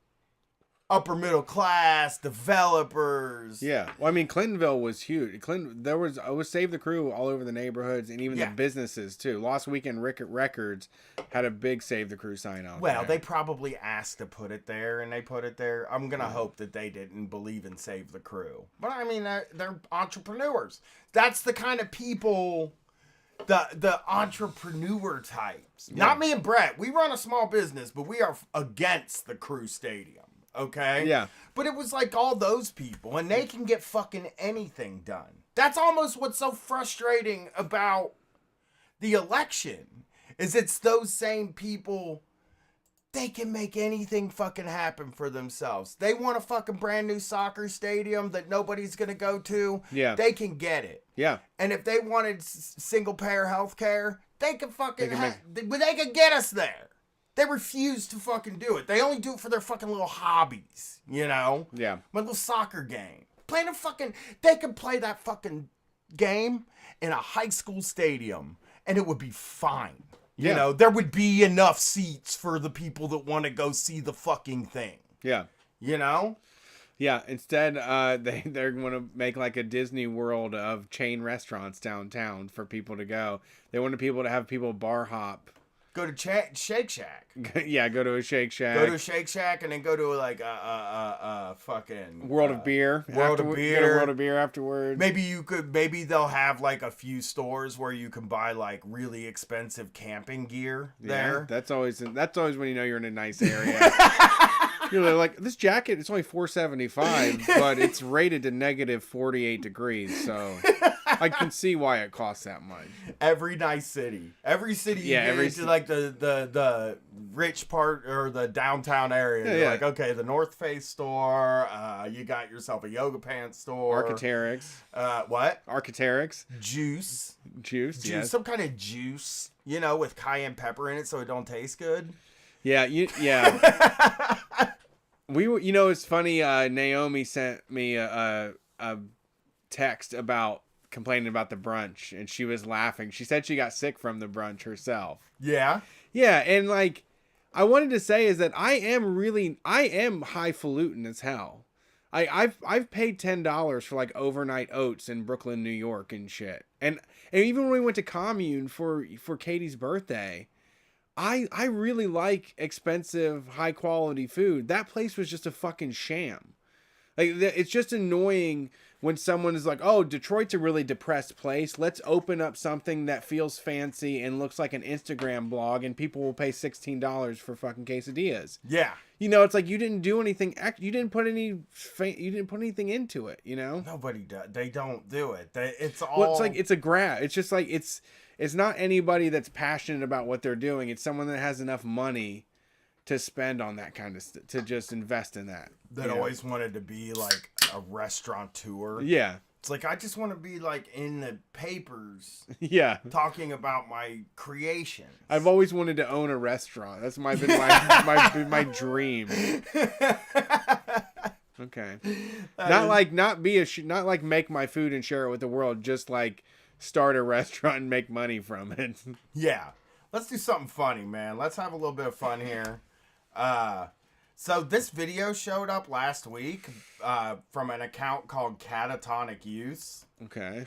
upper middle class developers. Yeah. Well, I mean, Clintonville was huge. It was Save the Crew all over the neighborhoods and even the businesses too. Lost Weekend Records had a big Save the Crew sign out Well, there. they probably asked to put it there, and they put it there. I'm going to hope that they didn't believe in Save the Crew. But, I mean, they're entrepreneurs. That's the kind of people, the entrepreneur types. Yeah. Not me and Brett. We run a small business, but we are against the Crew Stadium. Okay? Yeah. But it was like all those people, and they can get fucking anything done. That's almost what's so frustrating about the election, is it's those same people, they can make anything fucking happen for themselves. They want a fucking brand new soccer stadium that nobody's gonna go to. Yeah. They can get it. Yeah. And if they wanted single payer health care, they could fucking, they could get us there. They refuse to fucking do it. They only do it for their fucking little hobbies, you know? Yeah. My little soccer game. They could play that fucking game in a high school stadium, and it would be fine. You know, there would be enough seats for the people that want to go see the fucking thing. Yeah. You know? Yeah. Instead, they're going to make like a Disney World of chain restaurants downtown for people to go. They wanted people to have people bar hop. Go to Shake Shack. Yeah, go to a Shake Shack. Go to a Shake Shack and then go to like a fucking World of Beer. World of Beer. Get a World of Beer afterwards. Maybe they'll have like a few stores where you can buy like really expensive camping gear there. That's always when you know you're in a nice area. You're like, this jacket, it's only $475, but it's rated to negative 48 degrees, so I can see why it costs that much. Every nice city. Every city you get into, like the rich part or the downtown area. Yeah, You're yeah. like, okay, the North Face store. You got yourself a yoga pants store. Archaeopteryx. What? Archaeopteryx. Juice, Yes. some kind of juice. You know, with cayenne pepper in it, so it don't taste good. Yeah, yeah. It's funny. Naomi sent me a text about complaining about the brunch, and she was laughing. She said she got sick from the brunch herself. Yeah. Yeah, and like, I wanted to say is that I am highfalutin as hell. I've paid $10 for like overnight oats in Brooklyn, New York, and shit. And even when we went to Commune for Katie's birthday, I really like expensive, high quality food. That place was just a fucking sham. Like, it's just annoying when someone is like, oh, Detroit's a really depressed place. Let's open up something that feels fancy and looks like an Instagram blog, and people will pay $16 for fucking quesadillas. Yeah. It's like you didn't do anything. You didn't put anything into it. Nobody does. They don't do it. It's all. Well, it's like it's a grab. It's just like it's not anybody that's passionate about what they're doing. It's someone that has enough money to spend on that kind of to just invest in that. That always wanted to be like a restaurateur. Yeah. It's like, I just want to be like in the papers. Yeah. Talking about my creations. I've always wanted to own a restaurant. That's been my dream. Okay. Not like make my food and share it with the world. Just like start a restaurant and make money from it. Yeah. Let's do something funny, man. Let's have a little bit of fun here. So this video showed up last week from an account called Catatonic Youths. Okay.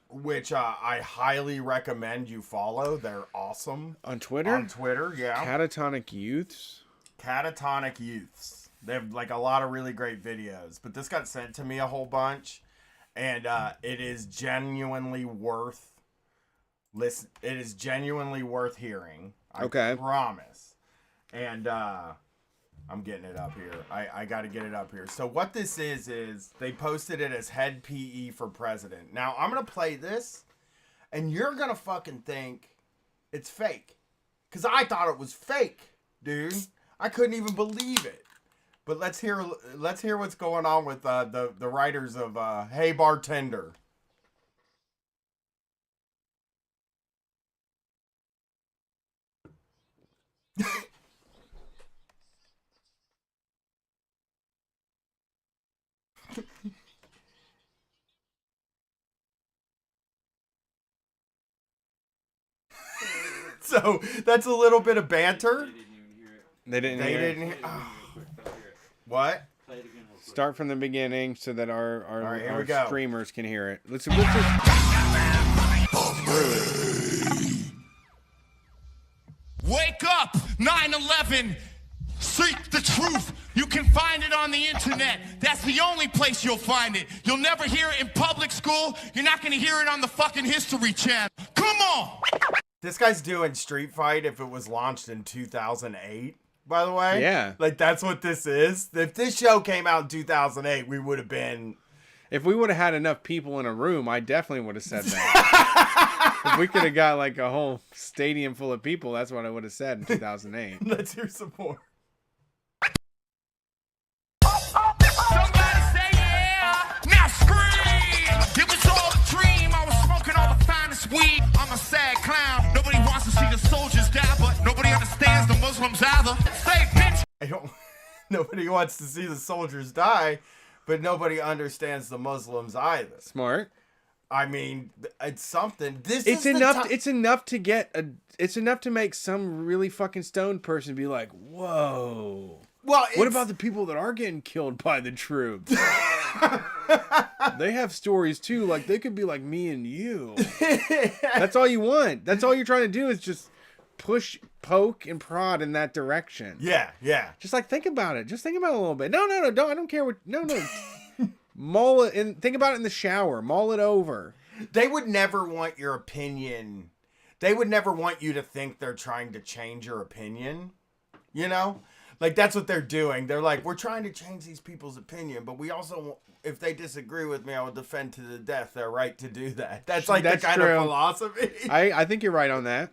Which I highly recommend you follow. They're awesome. On Twitter? On Twitter, yeah. Catatonic Youths? Catatonic Youths. They have like a lot of really great videos. But this got sent to me a whole bunch. And it is genuinely worth listen. It is genuinely worth hearing. I promise. And I'm getting it up here. I got to get it up here. So what this is they posted it as head PE for president. Now I'm going to play this and you're going to fucking think it's fake. Because I thought it was fake, dude. I couldn't even believe it. But let's hear what's going on with the writers of Hey Bartender. So that's a little bit of banter. They didn't hear it. Oh. What? Start from the beginning so that our streamers can hear it. Let's just... Wake up! 9/11! Seek the truth. You can find it on the internet. That's the only place you'll find it. You'll never hear it in public school. You're not going to hear it on the fucking History Channel. Come on! This guy's doing Street Fight if it was launched in 2008, by the way. Yeah. Like, that's what this is. If this show came out in 2008, we would have been... If we would have had enough people in a room, I definitely would have said that. If we could have got like a whole stadium full of people, that's what I would have said in 2008. Let's hear some more. Somebody say yeah! Now scream! It was all a dream. I was smoking all the finest weed. I'm a sad clown. Nobody wants to see the soldiers die, but nobody understands the Muslims either. Say, bitch! Nobody wants to see the soldiers die, but nobody understands the Muslims either. Smart. I mean, it's something. It's enough to make some really fucking stoned person be like, whoa. Well, what about the people that are getting killed by the troops? They have stories too. Like, they could be like me and you. That's all you want. That's all you're trying to do is just push, poke, and prod in that direction. Yeah, yeah. Just like think about it. Just think about it a little bit. No, don't. I don't care what. No. Mull it and think about it in the shower. Mull it over. They would never want your opinion. They would never want you to think they're trying to change your opinion. You know? Like, that's what they're doing. They're like, we're trying to change these people's opinion, but we also, if they disagree with me, I will defend to the death their right to do that. That's like the kind of philosophy. I think you're right on that.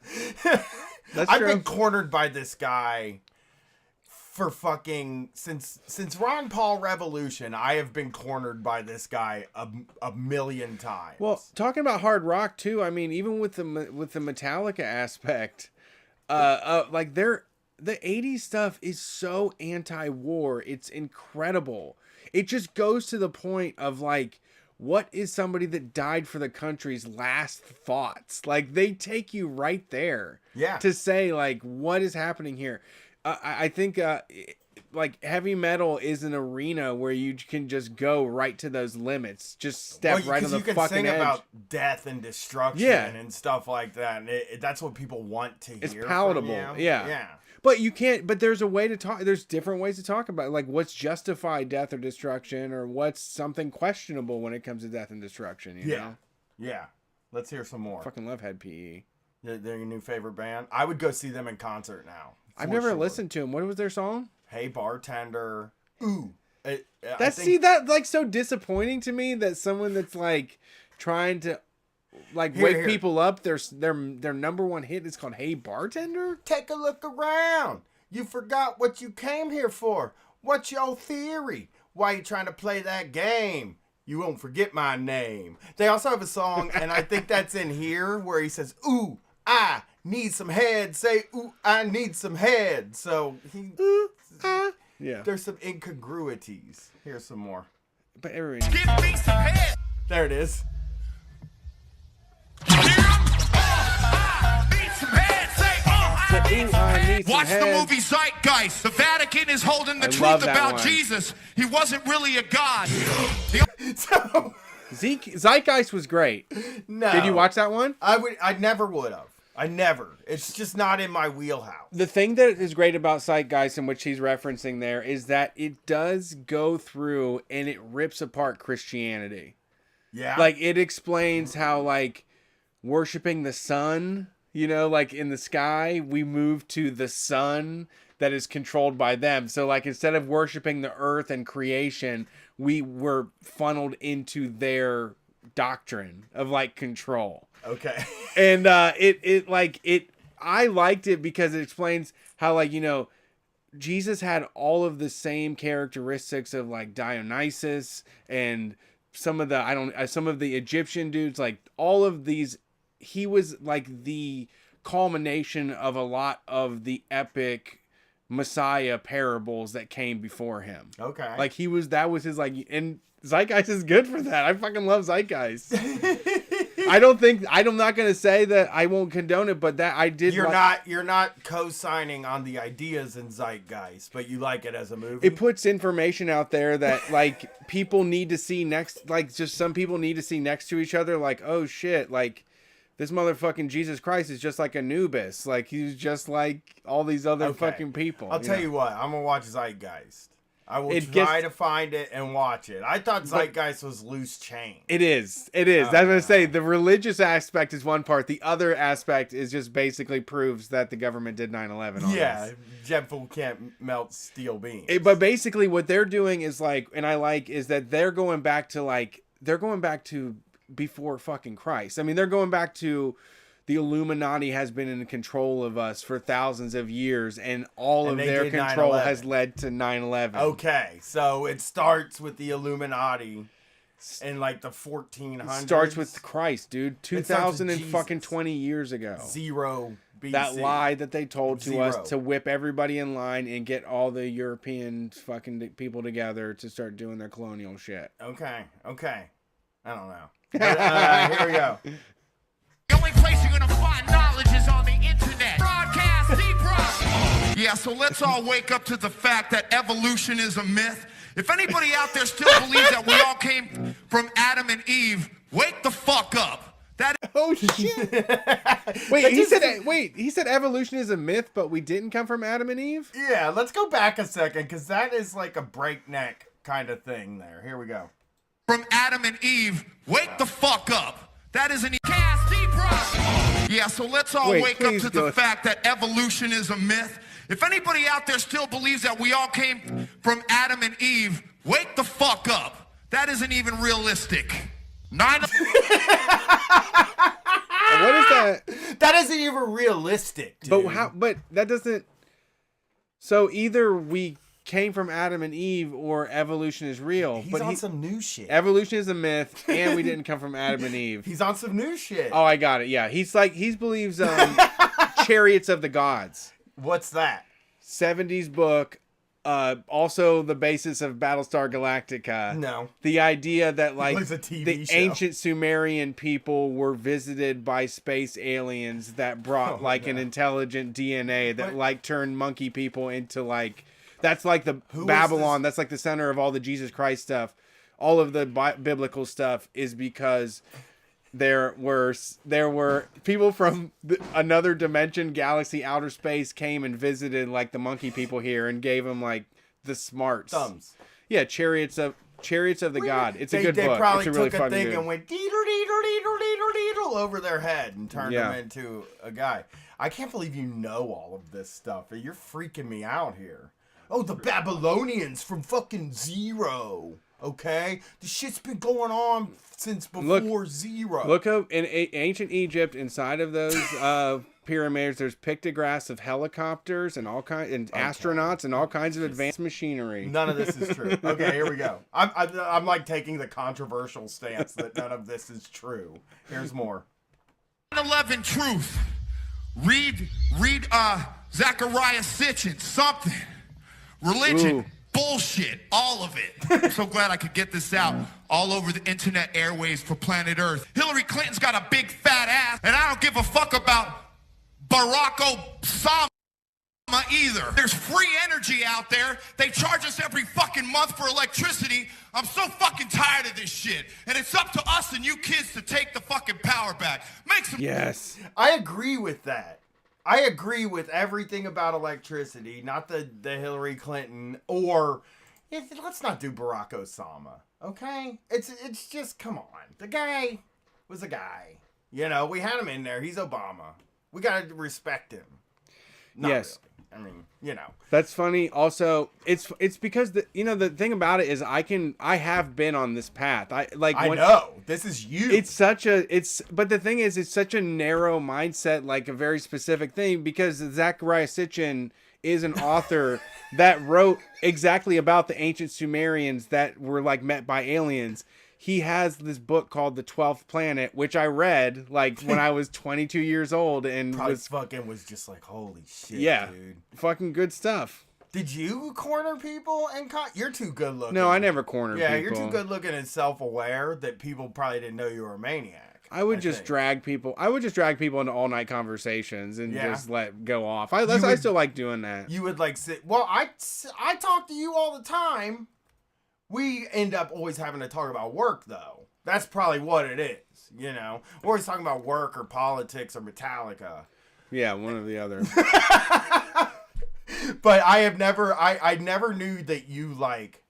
That's I've true. been cornered by this guy for fucking since Ron Paul Revolution. I have been cornered by this guy a million times. Well, talking about hard rock too. I mean, even with the Metallica aspect, like the 80s stuff is so anti-war. It's incredible. It just goes to the point of like, what is somebody that died for the country's last thoughts? Like, they take you right there. Yeah. To say like, what is happening here? I think like heavy metal is an arena where you can just go right to those limits. Just step right on the fucking edge. You can sing about death and destruction and stuff like that. And that's what people want to hear. It's palatable. From you. Yeah. But you can't, but there's a way to talk. There's different ways to talk about it. Like what's justified death or destruction, or what's something questionable when it comes to death and destruction. You know? Yeah. Let's hear some more. Fucking love Head PE. They're your new favorite band. I would go see them in concert now. I've never listened to them. What was their song? Hey Bartender. Ooh. That like so disappointing to me that someone that's like trying to like wake people up. Their number one hit is called Hey Bartender. Take a look around. You forgot what you came here for. What's your theory? Why you trying to play that game? You won't forget my name. They also have a song, and I think that's in here, where he says, ooh, I need some head. Say, ooh, I need some head. So, there's some incongruities. Here's some more. But everybody... Give me some head. There it is. You hear him? I need some head. Say, I need some Watch the movie Zeitgeist. The Vatican is holding the truth about Jesus. He wasn't really a god. So, Zeitgeist was great. No. Did you watch that one? I never would have. I never. It's just not in my wheelhouse. The thing that is great about Zeitgeist, and which he's referencing there, is that it does go through and it rips apart Christianity. Yeah. Like, it explains how, like, worshiping the sun, you know, like in the sky, we move to the sun that is controlled by them. So, like, instead of worshiping the earth and creation, we were funneled into their doctrine of, like, control. Okay. And I liked it because it explains how, like, you know, Jesus had all of the same characteristics of like Dionysus and some of the Egyptian dudes, like all of these. He was like the culmination of a lot of the epic Messiah parables that came before him. Okay. Like that was his like, and Zeitgeist is good for that. I fucking love Zeitgeist. I'm not going to say that I won't condone it, but that I did. You're not co-signing on the ideas in Zeitgeist, but you like it as a movie. It puts information out there that like people need to see next, like just some people need to see next to each other. Like, oh shit, like this motherfucking Jesus Christ is just like Anubis. Like he's just like all these other fucking people. I'll tell you what, I'm going to watch Zeitgeist. I will try to find it and watch it. I thought Zeitgeist was loose change. It is. I was going to say, the religious aspect is one part. The other aspect is just basically proves that the government did 9/11. Yeah, jet fuel can't melt steel beams. But basically what they're doing is like, and I like, is that they're going back to before fucking Christ. I mean, they're going back to... The Illuminati has been in control of us for thousands of years, and all of their control has led to 9/11. Okay, so it starts with the Illuminati in like the 1400s. Starts with Christ, dude. 2020 years ago. Zero BC. That lie that they told to us to whip everybody in line and get all the European fucking people together to start doing their colonial shit. Okay. I don't know. But, here we go. The only place you're gonna find knowledge is on the internet. Broadcast, deep rock. Yeah, so let's all wake up to the fact that evolution is a myth. If anybody out there still believes that we all came from Adam and Eve, wake the fuck up. Oh shit! He said evolution is a myth, but we didn't come from Adam and Eve? Yeah, let's go back a second, because that is like a breakneck kind of thing there. Here we go. From Adam and Eve, wake the fuck up. That is an cast deep rock. Yeah, so let's all wake up to the fact that evolution is a myth. If anybody out there still believes that we all came from Adam and Eve, wake the fuck up. That isn't even realistic. What is that? That isn't even realistic, dude. But how? But that doesn't. So either we came from Adam and Eve, or evolution is real. He's but on some new shit. Evolution is a myth, and we didn't come from Adam and Eve. He's on some new shit. Oh, I got it. Yeah, he believes chariots of the gods. What's that? 70s book. Also the basis of Battlestar Galactica. No. The idea that like was a TV the show. ancient Sumerian people were visited by space aliens that brought an intelligent DNA that like turned monkey people into like, that's like the Babylon. That's like the center of all the Jesus Christ stuff. All of the biblical stuff is because there were people from another dimension, galaxy, outer space came and visited like the monkey people here and gave them like the smarts. Thumbs. Yeah, chariots of the god. It's a good book. They probably it's a really took a fun thing movie. and went deedle over their head and turned them into a guy. I can't believe you know all of this stuff. You're freaking me out here. Oh, the Babylonians from fucking Zero. Okay? The shit's been going on since before Zero. Look up in ancient Egypt, inside of those pyramids, there's pictographs of helicopters and astronauts and all kinds of advanced machinery. None of this is true. Okay, here we go. I'm like taking the controversial stance that none of this is true. Here's more. 9/11 truth. Read Zechariah Sitchin, something. Religion. Ooh. Bullshit, all of it. I'm so glad I could get this out all over the internet airwaves for planet Earth. Hillary Clinton's got a big fat ass, and I don't give a fuck about Barack Obama either. There's free energy out there. They charge us every fucking month for electricity. I'm so fucking tired of this shit. And it's up to us and you kids to take the fucking power back. Make some. Yes. I agree with that. I agree with everything about electricity, not the Hillary Clinton, or let's not do Barack Obama, okay? It's just, come on. The guy was a guy. You know, we had him in there. He's Obama. We got to respect him. Not yes. Really. I mean, you know. That's funny. Also, it's because the thing about it is I have been on this path. I know. This is you. But the thing is, it's such a narrow mindset, like a very specific thing, because Zechariah Sitchin is an author that wrote exactly about the ancient Sumerians that were like met by aliens. He has this book called The 12th Planet, which I read like when I was 22 years old and was just like, holy shit, dude. Fucking good stuff. Did you corner people and you're too good looking. No, I never cornered people. Yeah, you're too good looking and self-aware that people probably didn't know you were a maniac. I would just drag people into all-night conversations and just let go off. I still like doing that. You would like sit. Well, I talk to you all the time. We end up always having to talk about work, though. That's probably what it is, you know? We're always talking about work or politics or Metallica. Yeah, one or the other. But I never knew that you, like,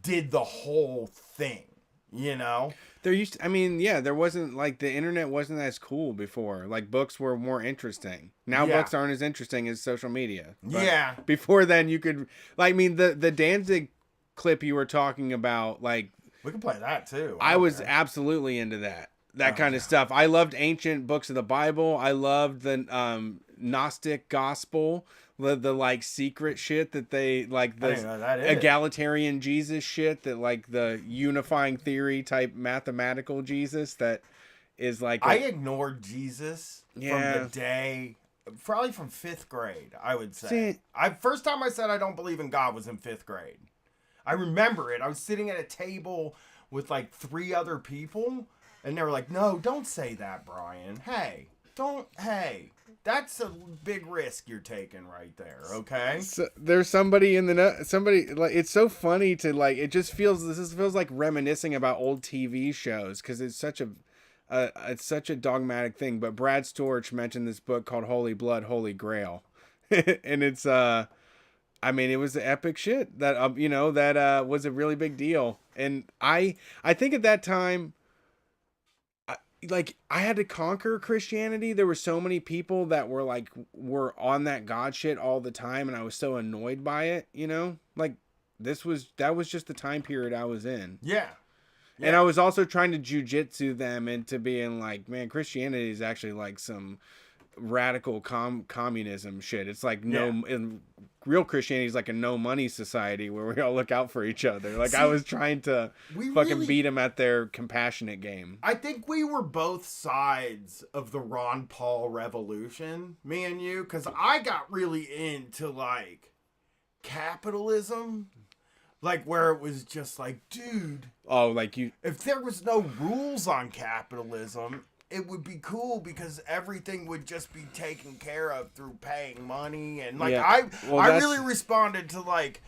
did the whole thing, you know? There wasn't, like, the internet wasn't as cool before. Like, books were more interesting. Now books aren't as interesting as social media. But before then, you could, like, the Danzig clip you were talking about, like, we can play that too. I was absolutely into that kind of stuff. I loved ancient books of the Bible. I loved the Gnostic gospel, the like secret shit that they like, the egalitarian Jesus shit, that like the unifying theory type mathematical Jesus that is like I ignored Jesus from the day, probably from 5th grade, I would say. First time I said I don't believe in God was in 5th grade. I remember it. I was sitting at a table with like 3 other people, and they were like, "No, don't say that, Brian. Hey, that's a big risk you're taking right there, okay?" So, there's somebody like, it's so funny to like, this feels like reminiscing about old TV shows, because it's such a dogmatic thing. But Brad Storch mentioned this book called Holy Blood, Holy Grail, and it's it was the epic shit that that was a really big deal. And I think at that time, I had to conquer Christianity. There were so many people that were on that God shit all the time, and I was so annoyed by it, you know? Like, that was just the time period I was in. Yeah. And I was also trying to jujitsu them into being like, man, Christianity is actually like some radical communism shit. It's like in real Christianity is like a no money society where we all look out for each other. Like, I was trying to fucking beat them at their compassionate game. I think we were both sides of the Ron Paul revolution, me and you, because I got really into like capitalism, like where it was just like, dude, if there was no rules on capitalism, it would be cool because everything would just be taken care of through paying money. And like, I really responded to like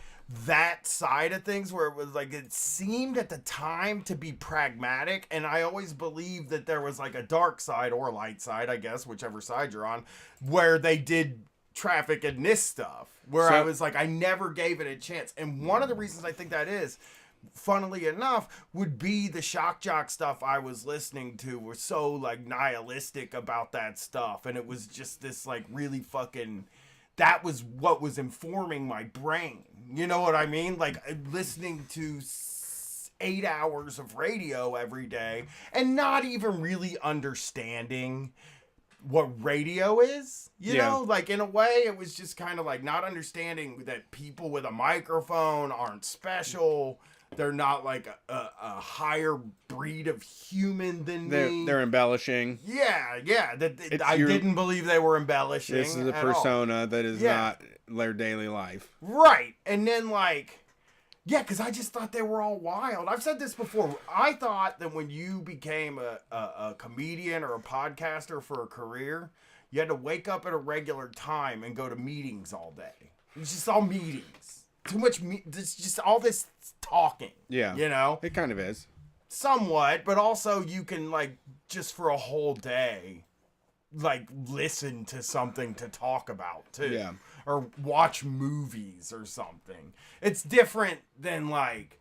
that side of things where it was like, it seemed at the time to be pragmatic. And I always believed that there was like a dark side or light side, I guess, whichever side you're on, where they did traffic in this stuff, where I was like, I never gave it a chance. And one of the reasons I think that is, funnily enough, would be the shock jock stuff I was listening to were so like nihilistic about that stuff, and it was just this like really fucking, that was what was informing my brain, you know what I mean? Like listening to 8 hours of radio every day and not even really understanding what radio is, you know, like in a way it was just kind of like not understanding that people with a microphone aren't special. They're not like a higher breed of human than me. They're embellishing. Yeah. I didn't believe they were embellishing. This is a persona that is not their daily life. Right. And then like, because I just thought they were all wild. I've said this before. I thought that when you became a comedian or a podcaster for a career, you had to wake up at a regular time and go to meetings all day. It's just all meetings. Too much, it's just all this talking. Yeah. You know? It kind of is. Somewhat, but also you can, like, just for a whole day, like, listen to something to talk about, too. Yeah. Or watch movies or something. It's different than, like,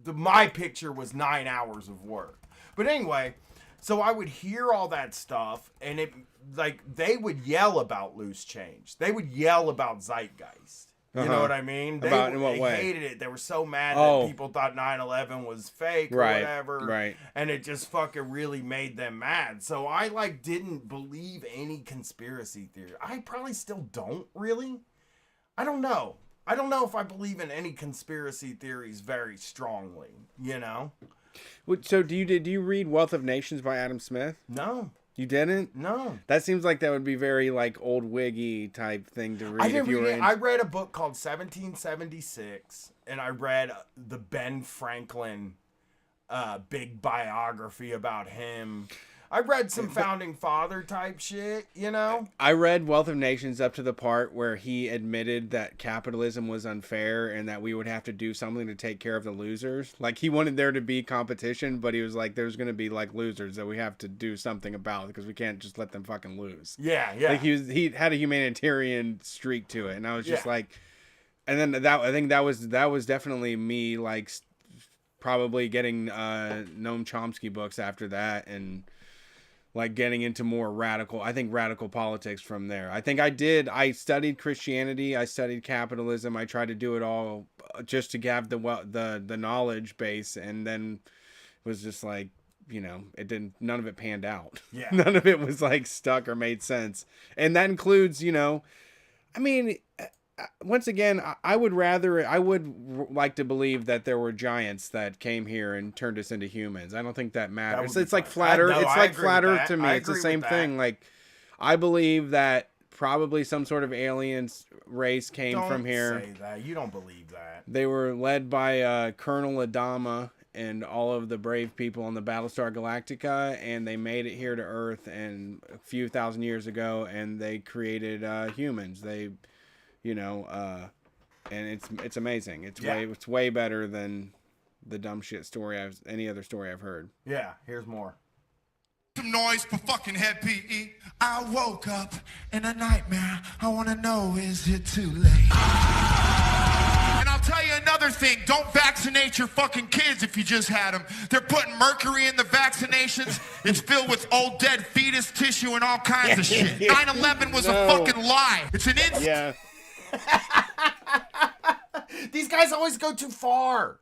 my picture was 9 hours of work. But anyway, so I would hear all that stuff, and it, like, they would yell about loose change. They would yell about zeitgeist. You know what I mean? In what way? They hated it. They were so mad that people thought 9/11 was fake or whatever. Right. And it just fucking really made them mad. So I like didn't believe any conspiracy theory. I probably still don't really. I don't know. I don't know if I believe in any conspiracy theories very strongly, you know? So do you read Wealth of Nations by Adam Smith? No. You didn't? No. That seems like that would be very like old wiggy type thing to read. I read a book called 1776, and I read the Ben Franklin big biography about him. I read some founding father type shit, you know? I read Wealth of Nations up to the part where he admitted that capitalism was unfair and that we would have to do something to take care of the losers. Like, he wanted there to be competition, but he was like, there's going to be, like, losers that we have to do something about because we can't just let them fucking lose. Yeah. Like, he had a humanitarian streak to it, and I was just like... And then I think that was definitely me, like, probably getting Noam Chomsky books after that, and... like getting into more radical politics from there. I studied Christianity, I studied capitalism, I tried to do it all just to have the knowledge base, and then it was just like, you know, none of it panned out. Yeah. None of it was like stuck or made sense. And that includes, you know, I mean, once again, I would like to believe that there were giants that came here and turned us into humans. I don't think that matters. It's like flat Earth. It's like flat Earth to me. It's the same thing. Like, I believe that probably some sort of alien race came from here. Don't say that. You don't believe that. They were led by Colonel Adama and all of the brave people on the Battlestar Galactica, and they made it here to Earth and a few thousand years ago, and they created humans. You know, and it's amazing. It's way better than the dumb shit story any other story I've heard. Yeah, here's more. Some noise for fucking head PE. I woke up in a nightmare. I wanna know, is it too late? And I'll tell you another thing. Don't vaccinate your fucking kids if you just had them. They're putting mercury in the vaccinations. It's filled with old dead fetus tissue and all kinds of shit. 9/11 was a fucking lie. It's an Yeah. These guys always go too far.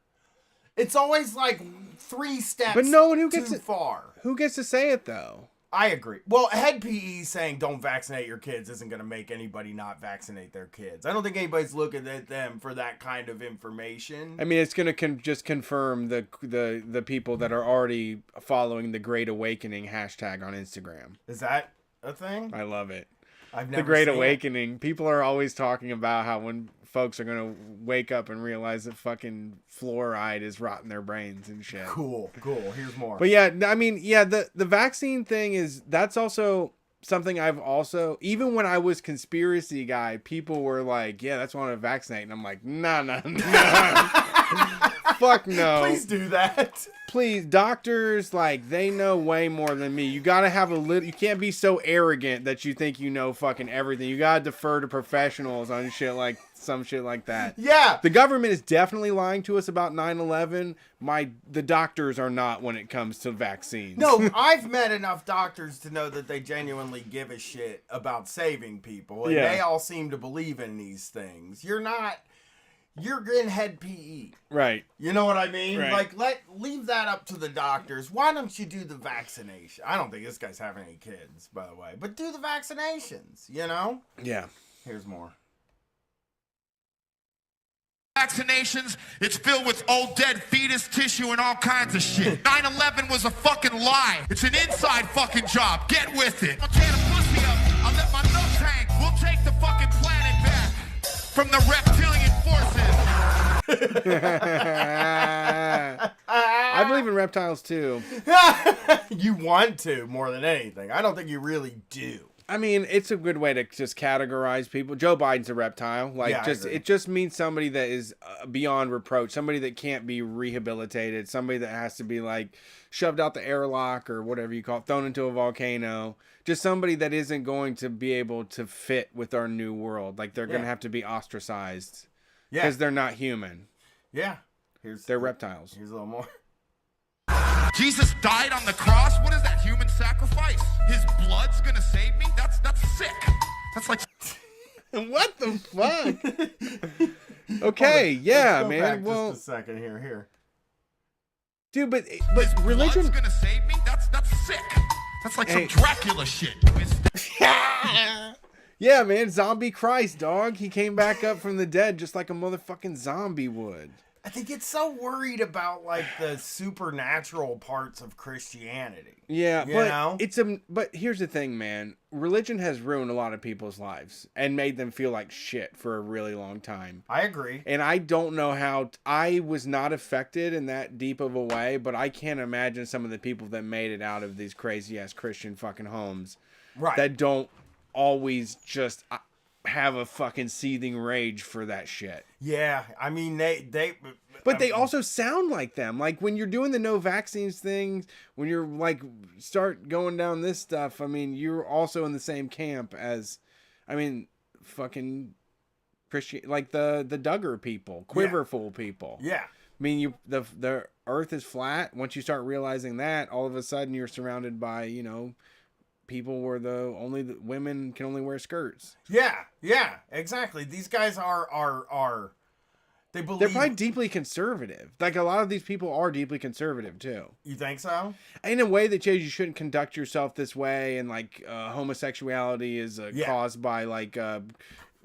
It's always like 3 steps But no one who too gets to, far. Who gets to say it though? I agree. Well, head PE saying don't vaccinate your kids isn't going to make anybody not vaccinate their kids. I don't think anybody's looking at them for that kind of information. I mean, it's going to just confirm the people that are already following the Great Awakening hashtag on Instagram. Is that a thing? I love it. I've never The Great seen Awakening. It. People are always talking about how when folks are going to wake up and realize that fucking fluoride is rotting their brains and shit. Cool. Here's more. But yeah, I mean, yeah, the vaccine thing that's also something I've also, even when I was conspiracy guy, people were like, yeah, that's why I want to vaccinate. And I'm like, nah. Fuck no. Please do that. Please, doctors, like, they know way more than me. You gotta have you can't be so arrogant that you think you know fucking everything. You gotta defer to professionals on some shit like that. Yeah. The government is definitely lying to us about 9/11. The doctors are not when it comes to vaccines. No, I've met enough doctors to know that they genuinely give a shit about saving people. And they all seem to believe in these things. You're in head PE. Right. You know what I mean? Right. Like, leave that up to the doctors. Why don't you do the vaccination? I don't think this guy's having any kids, by the way. But do the vaccinations, you know? Yeah. Here's more. Vaccinations, it's filled with old dead fetus tissue and all kinds of shit. 9/11 was a fucking lie. It's an inside fucking job. Get with it. I'll tear the pussy up. I'll let my nose hang. We'll take the fucking planet back from the reptilian forces. I believe in reptiles too. You want to more than anything. I don't think you really do. I mean, it's a good way to just categorize people. Joe Biden's a reptile. It just means somebody that is beyond reproach, somebody that can't be rehabilitated, somebody that has to be like shoved out the airlock or whatever you call it, thrown into a volcano. Just somebody that isn't going to be able to fit with our new world. Like they're going to have to be ostracized because they're not human. Yeah. They're reptiles. Here's a little more. Jesus died on the cross? What is that, human sacrifice? His blood's gonna save me? That's sick. That's like... What the fuck? Okay, yeah, man. Back well, just a second here. Dude, but His religion... blood's gonna save me? That's sick. That's like some Dracula shit. Yeah, man, zombie Christ, dog. He came back up from the dead just like a motherfucking zombie would. I think it's so worried about like the supernatural parts of Christianity. Yeah, but but here's the thing, man. Religion has ruined a lot of people's lives and made them feel like shit for a really long time. I agree. And I don't know how I was not affected in that deep of a way, but I can't imagine some of the people that made it out of these crazy ass Christian fucking homes. Right. That don't always just have a fucking seething rage for that shit. Yeah, I mean but they also sound like them. Like when you're doing the no vaccines things, when you're like start going down this stuff, I mean, you're also in the same camp as, I mean, fucking Christian, like the Duggar people, Quiverful people. Yeah. I mean, the earth is flat. Once you start realizing that, all of a sudden you're surrounded by, you know, people where the women can only wear skirts. Yeah, exactly. These guys are they believe they're probably deeply conservative. Like a lot of these people are deeply conservative too. You think so? In a way that says you shouldn't conduct yourself this way, and like homosexuality is caused by like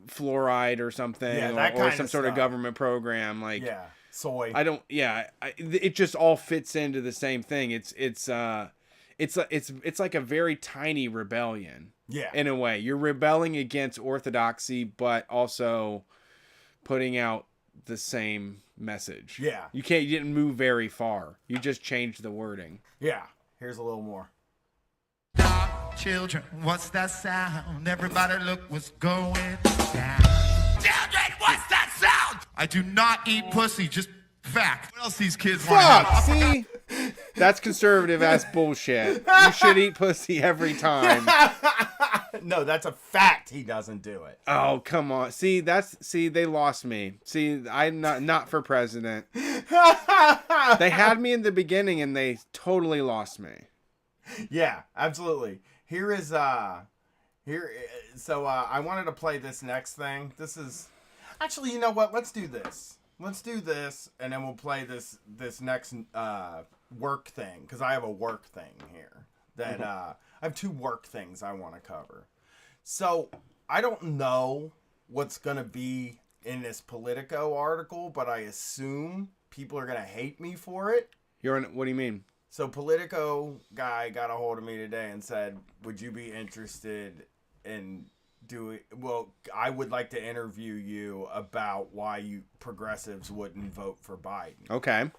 fluoride or something, or some sort of government program. Like soy. I don't. Yeah, it just all fits into the same thing. It's like a very tiny rebellion. Yeah. In a way, you're rebelling against orthodoxy, but also putting out the same message. Yeah. You didn't move very far. You just changed the wording. Yeah. Here's a little more. Children, what's that sound? Everybody look what's going down. Children, what's that sound? I do not eat pussy, just fact. What else these kids want to Fuck! See? That's conservative ass bullshit. You should eat pussy every time. No, that's a fact. He doesn't do it. Oh, come on. See, they lost me. See, I'm not for president. They had me in the beginning and they totally lost me. Yeah, absolutely. So I wanted to play this next thing. This is actually, you know what? Let's do this. let's do this, and then we'll play this next work thing, because I have a work thing here that I have 2 work things I want to cover. So I don't know what's gonna be in this Politico article, but I assume people are gonna hate me for it. What do you mean? So Politico guy got a hold of me today and said, "Would you be interested in doing? Well, I would like to interview you about why you progressives wouldn't vote for Biden." Okay.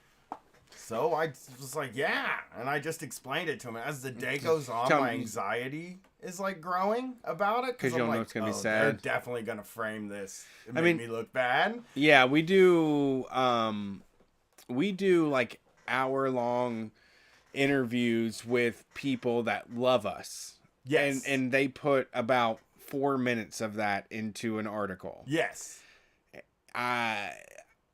So I was like, "Yeah," and I just explained it to him. As the day goes on, my anxiety is like growing about it because you don't know it's gonna be sad. They're definitely gonna frame this and make me look bad. Yeah, we do. We do like hour-long interviews with people that love us. Yes. And they put about 4 minutes of that into an article. Yes.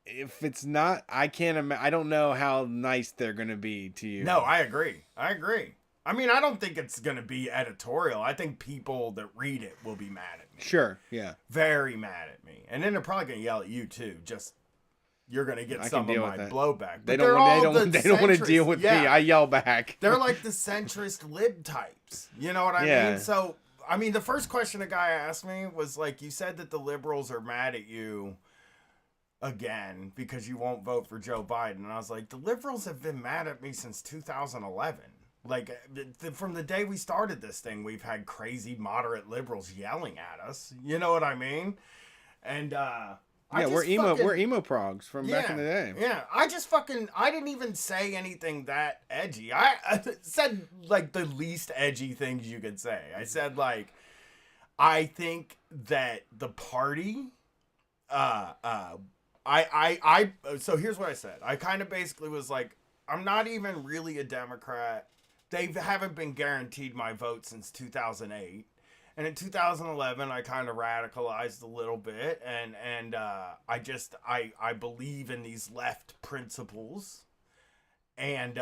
If it's not, I can't I don't know how nice they're going to be to you. No, I agree. I mean, I don't think it's going to be editorial. I think people that read it will be mad at me. Sure, yeah. Very mad at me. And then they're probably going to yell at you too. Just, you're going to get some of my blowback. They don't want to deal with me. I yell back. They're like the centrist lib types. You know what I mean? So, I mean, the first question a guy asked me was like, you said that the liberals are mad at you again because you won't vote for Joe Biden. And I was like, the liberals have been mad at me since 2011. Like, from the day we started this thing, we've had crazy moderate liberals yelling at us. You know what I mean? And, we're emo progs from back in the day. Yeah, I didn't even say anything that edgy. I said, like, the least edgy things you could say. I said, like, I think that the party, so here's what I said. I kind of basically was like, I'm not even really a Democrat. They haven't been guaranteed my vote since 2008. And in 2011, I kind of radicalized a little bit. And I believe in these left principles. And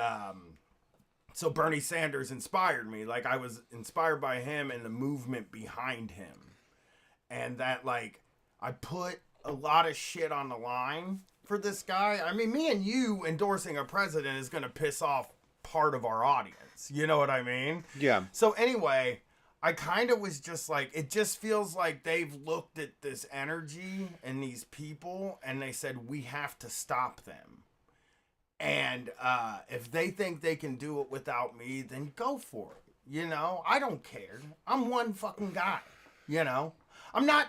so Bernie Sanders inspired me. Like, I was inspired by him and the movement behind him. And that, like, I put a lot of shit on the line for this guy. I mean, me and you endorsing a president is going to piss off part of our audience. You know what I mean? Yeah. So anyway, I kind of was just like, it just feels like they've looked at this energy and these people and they said, we have to stop them. And if they think they can do it without me, then go for it. You know, I don't care. I'm one fucking guy. You know, I'm not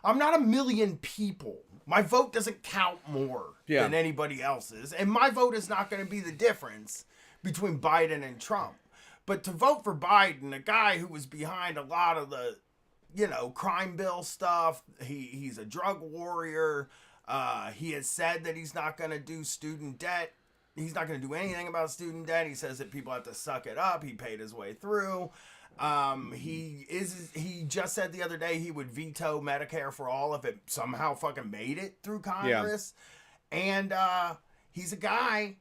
a million people. My vote doesn't count more than anybody else's. And my vote is not going to be the difference between Biden and Trump. But to vote for Biden, a guy who was behind a lot of the, you know, crime bill stuff, he's a drug warrior. He has said that he's not going to do student debt. He's not going to do anything about student debt. He says that people have to suck it up. He paid his way through. He just said the other day he would veto Medicare for all if it somehow fucking made it through Congress. Yeah. And he's a guy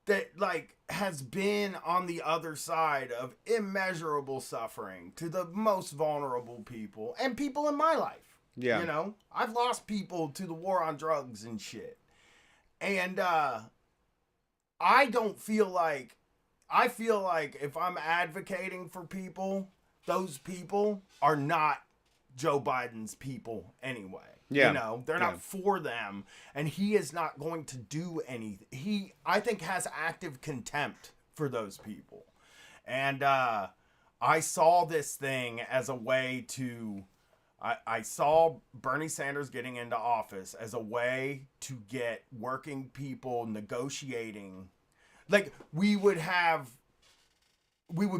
that, like, has been on the other side of immeasurable suffering to the most vulnerable people and people in my life. Yeah. You know, I've lost people to the war on drugs and shit. And I feel like if I'm advocating for people, those people are not Joe Biden's people anyway. Yeah. You know, they're not for them, and he is not going to do anything. He, I think, has active contempt for those people. And I saw this thing as a way to, I saw Bernie Sanders getting into office as a way to get working people negotiating. Like, we would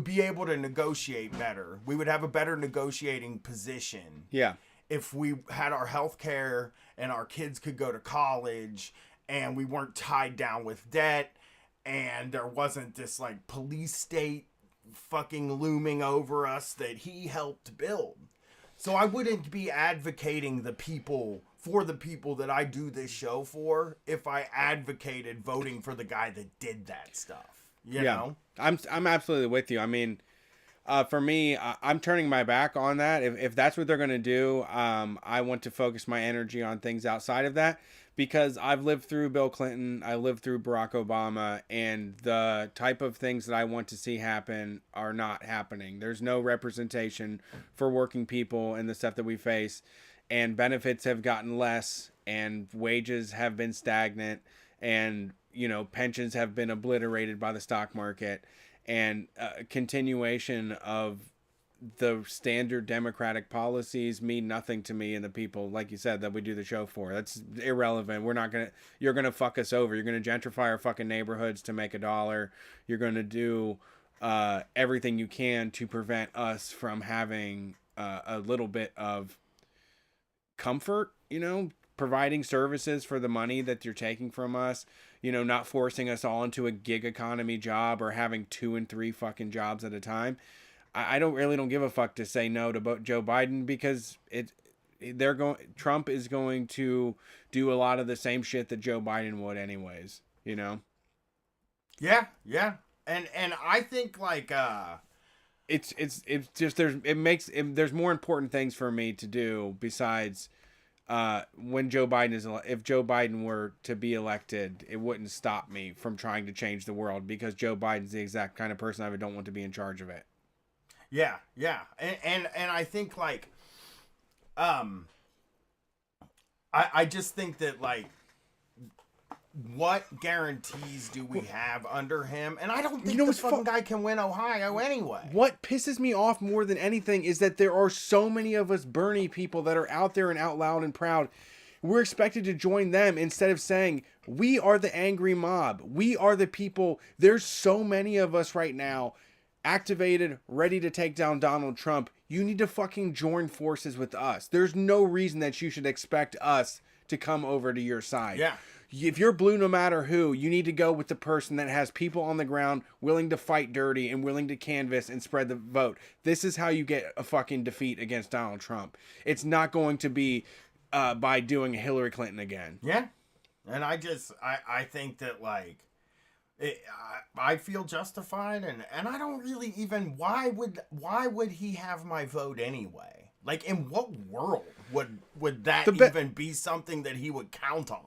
be able to negotiate better. We would have a better negotiating position. Yeah. If we had our health care and our kids could go to college and we weren't tied down with debt and there wasn't this, like, police state fucking looming over us that he helped build. So I wouldn't be advocating for the people that I do this show for if I advocated voting for the guy that did that stuff. You know? I'm absolutely with you. I mean, For me, I'm turning my back on that. If that's what they're going to do, I want to focus my energy on things outside of that, because I've lived through Bill Clinton, I lived through Barack Obama, and the type of things that I want to see happen are not happening. There's no representation for working people and the stuff that we face, and benefits have gotten less, and wages have been stagnant, and, you know, pensions have been obliterated by the stock market. And continuation of the standard democratic policies mean nothing to me and the people, like you said, that we do the show for. That's irrelevant. You're gonna fuck us over. You're gonna gentrify our fucking neighborhoods to make $1. You're gonna do everything you can to prevent us from having a little bit of comfort, you know, providing services for the money that you're taking from us, you know, not forcing us all into a gig economy job or having 2 and 3 fucking jobs at a time. I don't give a fuck to say no to Joe Biden, because Trump is going to do a lot of the same shit that Joe Biden would anyways, you know? Yeah. And I think like, it's just, there's more important things for me to do besides, when if Joe Biden were to be elected, it wouldn't stop me from trying to change the world, because Joe Biden's the exact kind of person I don't want to be in charge of it. Yeah. And I think like, I just think that like, what guarantees do we have under him? And I don't think this fucking guy can win Ohio anyway. What pisses me off more than anything is that there are so many of us Bernie people that are out there and out loud and proud. We're expected to join them instead of saying, we are the angry mob. We are the people. There's so many of us right now activated, ready to take down Donald Trump. You need to fucking join forces with us. There's no reason that you should expect us to come over to your side. Yeah. If you're blue, no matter who, you need to go with the person that has people on the ground willing to fight dirty and willing to canvass and spread the vote. This is how you get a fucking defeat against Donald Trump. It's not going to be by doing Hillary Clinton again. Yeah. And I think that like, I feel justified, and I don't really even, why would he have my vote anyway? Like, in what world would that even be something that he would count on?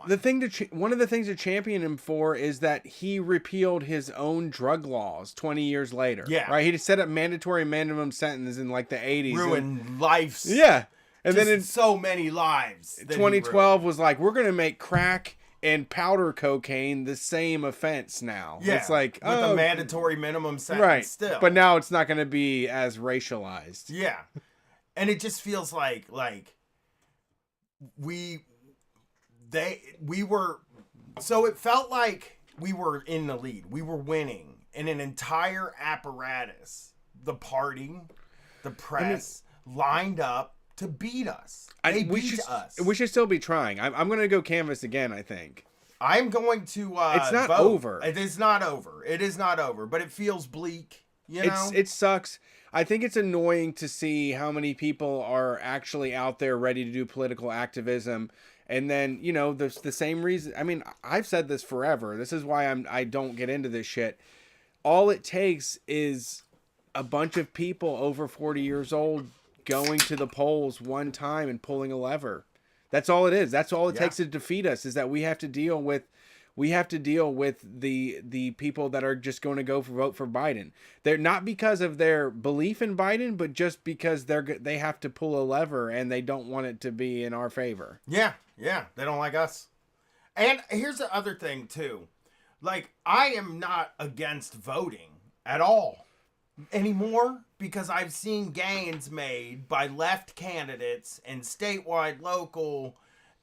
One of the things to champion him for is that he repealed his own drug laws 20 years later. Yeah. Right? He set up mandatory minimum sentences in like the 80s. Ruined lives. Yeah. And then in so many lives. 2012 was like, we're going to make crack and powder cocaine the same offense now. Yeah, it's like, with a mandatory minimum sentence right. still. But now it's not going to be as racialized. Yeah. And it just feels like so it felt like we were in the lead. We were winning in an entire apparatus. The party, the press lined up to beat us. They beat us. We should still be trying. I'm going to go canvass again, I think. I'm going to it's not vote. over. It is not over. It is not over, but it feels bleak, you know? It sucks. I think it's annoying to see how many people are actually out there ready to do political activism. And then, you know, the same reason. I mean, I've said this forever. This is why I don't get into this shit. All it takes is a bunch of people over 40 years old going to the polls one time and pulling a lever. That's all it is. That's all it takes to defeat us, is that we have to deal with the people that are just going to vote for Biden. They're not because of their belief in Biden, but just because they have to pull a lever and they don't want it to be in our favor. Yeah. They don't like us. And here's the other thing too. Like, I am not against voting at all anymore, because I've seen gains made by left candidates in statewide, local,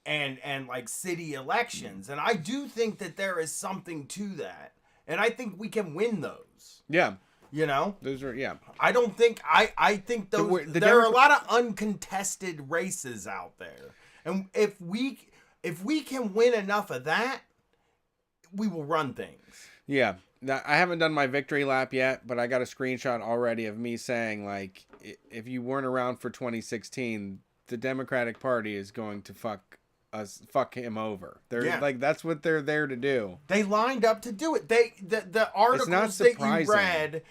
and like city elections. And I do think that there is something to that. And I think we can win those. Yeah. You know? Those are, yeah. I don't think, I think those, there are a lot of uncontested races out there. And if we can win enough of that, we will run things. Yeah. Now, I haven't done my victory lap yet, but I got a screenshot already of me saying, like, if you weren't around for 2016, the Democratic Party is going to fuck fuck him over. They're Yeah. like, that's what they're there to do. They lined up to do it. The articles that you read,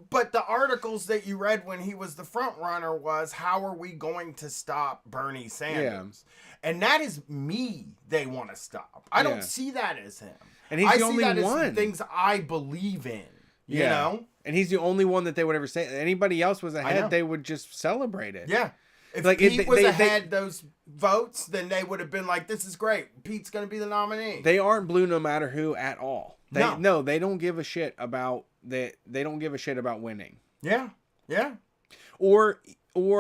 but the articles that you read when he was the front runner was, how are we going to stop Bernie Sanders? And that is me they want to stop. I don't see that as him. And he's the only I see that one. as things I believe in. You know? And he's the only one that they would ever say. Anybody else was ahead, they would just celebrate it. Yeah. If like Pete was ahead those votes, then they would have been like, this is great. Pete's going to be the nominee. They aren't blue no matter who at all. No. They don't give a shit about they don't give a shit about winning. Yeah. Yeah. Or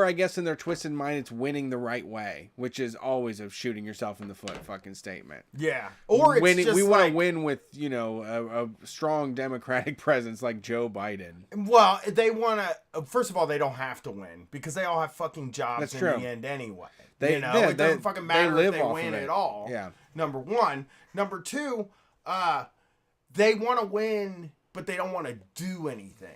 I guess in their twisted mind, it's winning the right way, which is always a shooting yourself in the foot fucking statement. Yeah. Or it's winning, just we want to win with, a strong Democratic presence like Joe Biden. Well, they want to. First of all, they don't have to win because they all have fucking jobs the end anyway. It doesn't fucking matter if they win at all. Yeah. Number one. Number two, they want to win, but they don't want to do anything.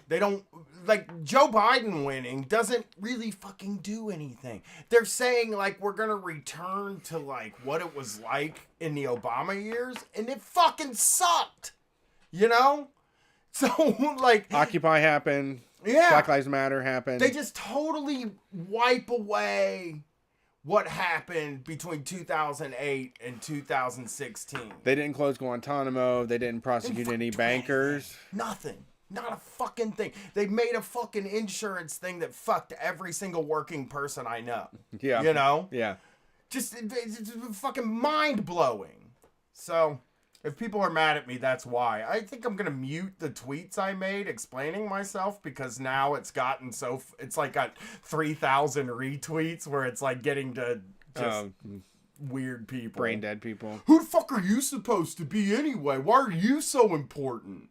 They don't, like, Joe Biden winning doesn't really fucking do anything. They're saying, like, we're going to return to, like, what it was like in the Obama years, and it fucking sucked. You know? So, like... Occupy happened. Yeah. Black Lives Matter happened. They just totally wipe away what happened between 2008 and 2016. They didn't close Guantanamo. They didn't prosecute any bankers. Nothing. Not a fucking thing. They made a fucking insurance thing that fucked every single working person I know. Yeah. You know? Yeah. Just it's fucking mind-blowing. So, if people are mad at me, that's why. I think I'm going to mute the tweets I made explaining myself because now it's gotten so... It's like got 3,000 retweets where it's like getting to just weird people. Brain dead people. Who the fuck are you supposed to be anyway? Why are you so important?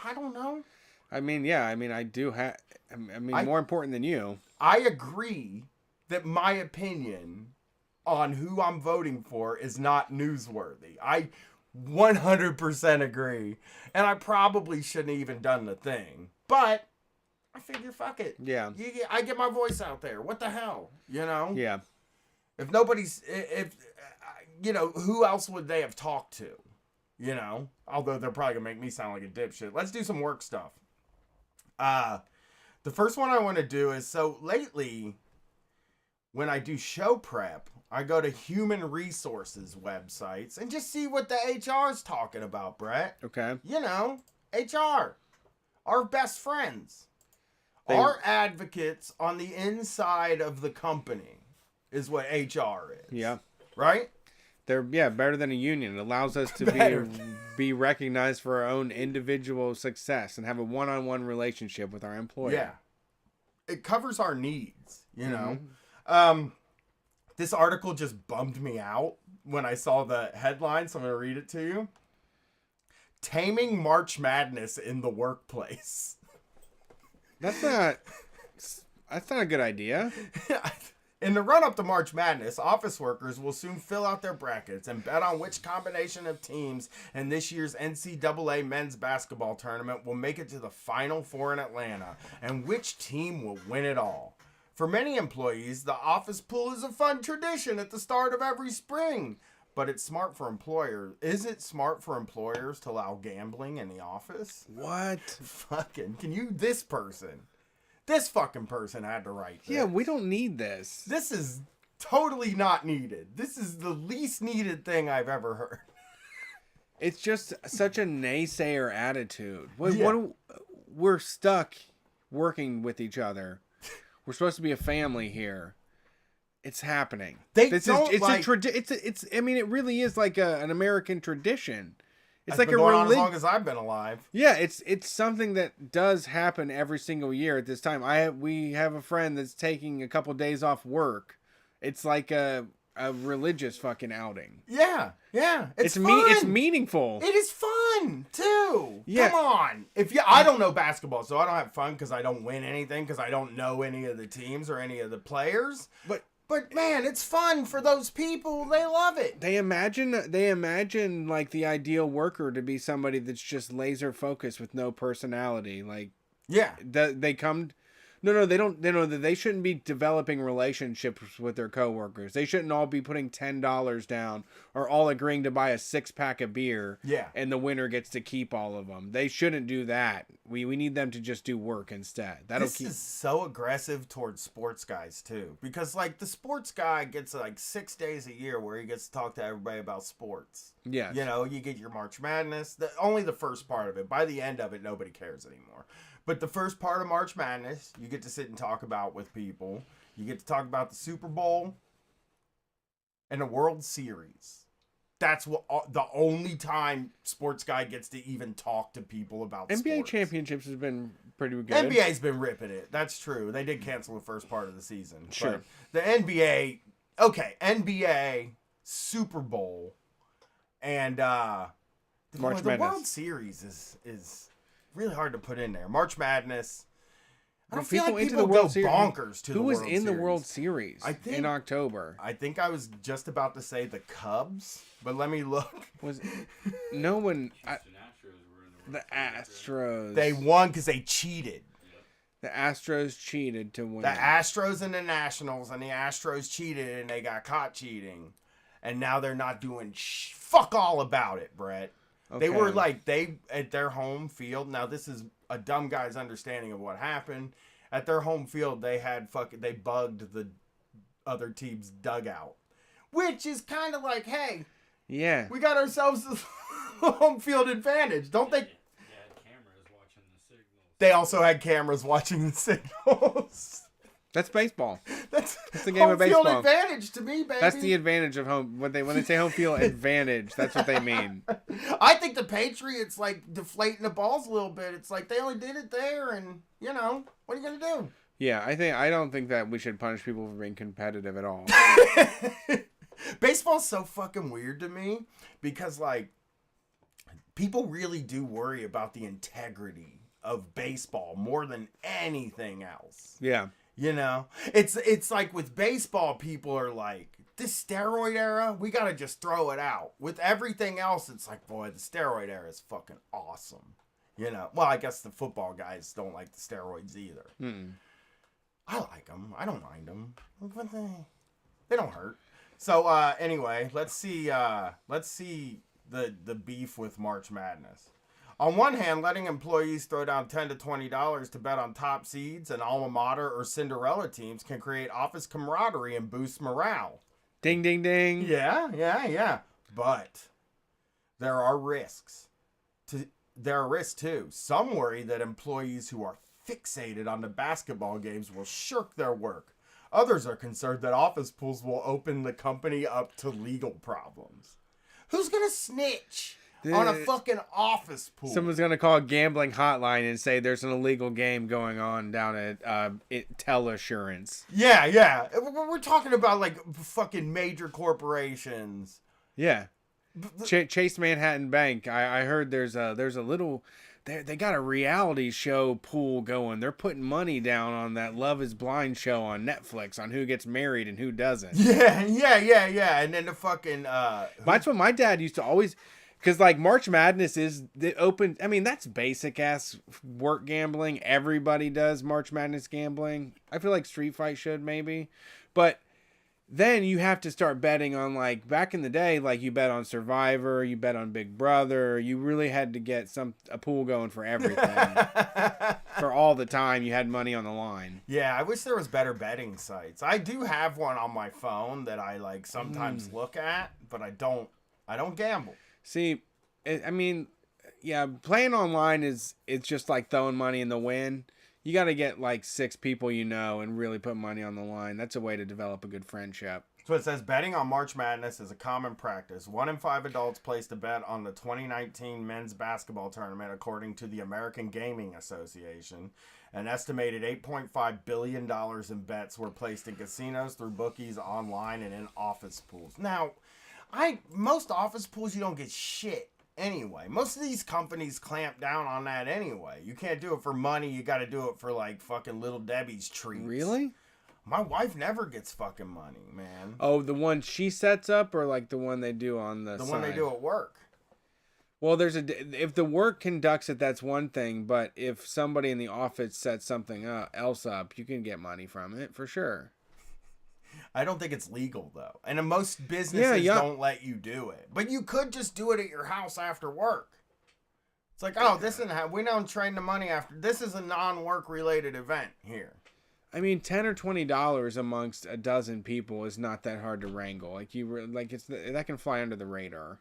I don't know. I mean, yeah. I mean, more important than you. I agree that my opinion on who I'm voting for is not newsworthy. I 100% agree. And I probably shouldn't have even done the thing. But I figure, fuck it. Yeah. I get my voice out there. What the hell? You know? Yeah. If nobody's... who else would they have talked to? You know, although they're probably gonna make me sound like a dipshit. Let's do some work stuff. The first one I want to do is, so lately, when I do show prep, I go to human resources websites and just see what the HR's talking about, Brett. Okay. You know, HR, our best friends, our advocates on the inside of the company is what HR is. Yeah. Right? They're better than a union. It allows us to be recognized for our own individual success and have a one-on-one relationship with our employer. Yeah. It covers our needs, you know. This article just bummed me out when I saw the headline, so I'm going to read it to you. Taming March Madness in the Workplace. That's not a good idea. In the run-up to March Madness, office workers will soon fill out their brackets and bet on which combination of teams in this year's NCAA men's basketball tournament will make it to the Final Four in Atlanta, and which team will win it all. For many employees, the office pool is a fun tradition at the start of every spring. But it's smart for employers. Is it smart for employers to allow gambling in the office? What? Fucking, this fucking person had to write this. Yeah, we don't need this. This is totally not needed. This is the least needed thing I've ever heard. It's just such a naysayer attitude. We're stuck working with each other. We're supposed to be a family here. It's happening. I mean, it really is like an American tradition. It's like been going on as long as I've been alive. Yeah, it's something that does happen every single year at this time. We have a friend that's taking a couple days off work. It's like a religious fucking outing. Yeah. It's fun. It's meaningful. It is fun too. Yeah. Come on. I don't know basketball, so I don't have fun because I don't win anything because I don't know any of the teams or any of the players. But man, it's fun for those people. They love it. They imagine like the ideal worker to be somebody that's just laser focused with no personality. Like, yeah, they come No, they don't. They shouldn't be developing relationships with their coworkers. They shouldn't all be putting $10 down or all agreeing to buy a 6-pack of beer. Yeah. And the winner gets to keep all of them. They shouldn't do that. We need them to just do work instead. This is so aggressive towards sports guys too, because like the sports guy gets like 6 days a year where he gets to talk to everybody about sports. Yeah. You know, you get your March Madness, only the first part of it. By the end of it, nobody cares anymore. But the first part of March Madness, you get to sit and talk about with people. You get to talk about the Super Bowl and the World Series. That's what the only time sports guy gets to even talk to people about NBA sports. championships has been pretty good. NBA's been ripping it. That's true. They did cancel the first part of the season. Sure. But the NBA, NBA, Super Bowl, and March the Madness. World Series is really hard to put in there. March Madness. I don't feel people like into people the World go Series. bonkers to Who the was World in Series. the World Series in October? I think I was just about to say the Cubs, but let me look. Was no one? The Astros. They won because they cheated. The Astros cheated to win. The Astros and the Nationals, and the Astros cheated, and they got caught cheating, and now they're not doing fuck all about it, Brett. Okay. They were like at their home field. Now this is a dumb guy's understanding of what happened. At their home field, they bugged the other team's dugout, which is kind of like, hey, yeah, we got ourselves a home field advantage, don't they? They also had cameras watching the signals. That's baseball. That's the game of baseball. Home field advantage to me, baby. That's the advantage of home. When they say home field advantage, that's what they mean. I think the Patriots like deflating the balls a little bit. It's like they only did it there, and what are you gonna do? Yeah, I don't think that we should punish people for being competitive at all. Baseball's so fucking weird to me because like people really do worry about the integrity of baseball more than anything else. Yeah. It's like with baseball, people are like, this steroid era, we gotta just throw it out. With everything else, it's like, boy, the steroid era is fucking awesome. Well, I guess the football guys don't like the steroids either. I like them. I don't mind them. But they don't hurt. So anyway, let's see the beef with March Madness. On one hand, letting employees throw down $10 to $20 to bet on top seeds and alma mater or Cinderella teams can create office camaraderie and boost morale. Ding, ding, ding. Yeah. But there are risks. There are risks too. Some worry that employees who are fixated on the basketball games will shirk their work. Others are concerned that office pools will open the company up to legal problems. Who's gonna snitch on a fucking office pool? Someone's gonna call a gambling hotline and say there's an illegal game going on down at Tel'Assurance. Yeah. We're talking about like fucking major corporations. Yeah. Chase Manhattan Bank. I heard there's a little. They got a reality show pool going. They're putting money down on that Love Is Blind show on Netflix on who gets married and who doesn't. Yeah. And then the fucking that's what my dad used to always. Because, like, March Madness is the open... I mean, that's basic-ass work gambling. Everybody does March Madness gambling. I feel like Street Fight should, maybe. But then you have to start betting on, like, back in the day, like, you bet on Survivor, you bet on Big Brother. You really had to get a pool going for everything. For all the time, you had money on the line. Yeah, I wish there was better betting sites. I do have one on my phone that I, like, sometimes look at, but I don't gamble. See, I mean, yeah, playing online it's just like throwing money in the wind. You got to get like 6 people and really put money on the line. That's a way to develop a good friendship. So it says betting on March Madness is a common practice. 1 in 5 adults placed a bet on the 2019 men's basketball tournament, according to the American Gaming Association. An estimated $8.5 billion in bets were placed in casinos, through bookies, online, and in office pools. Now, most office pools, you don't get shit anyway. Most of these companies clamp down on that anyway. You can't do it for money. You got to do it for like fucking Little Debbie's treats. Really? My wife never gets fucking money, man. Oh, the one she sets up, or like the one they do on the side? one they do at work. Well, if the work conducts it, that's one thing. But if somebody in the office sets something else up, you can get money from it for sure. I don't think it's legal though, and most businesses don't let you do it. But you could just do it at your house after work. It's like, oh, this isn't how we don't train the money after. This is a non-work related event here. I mean, $10 or $20 amongst a dozen people is not that hard to wrangle. That can fly under the radar.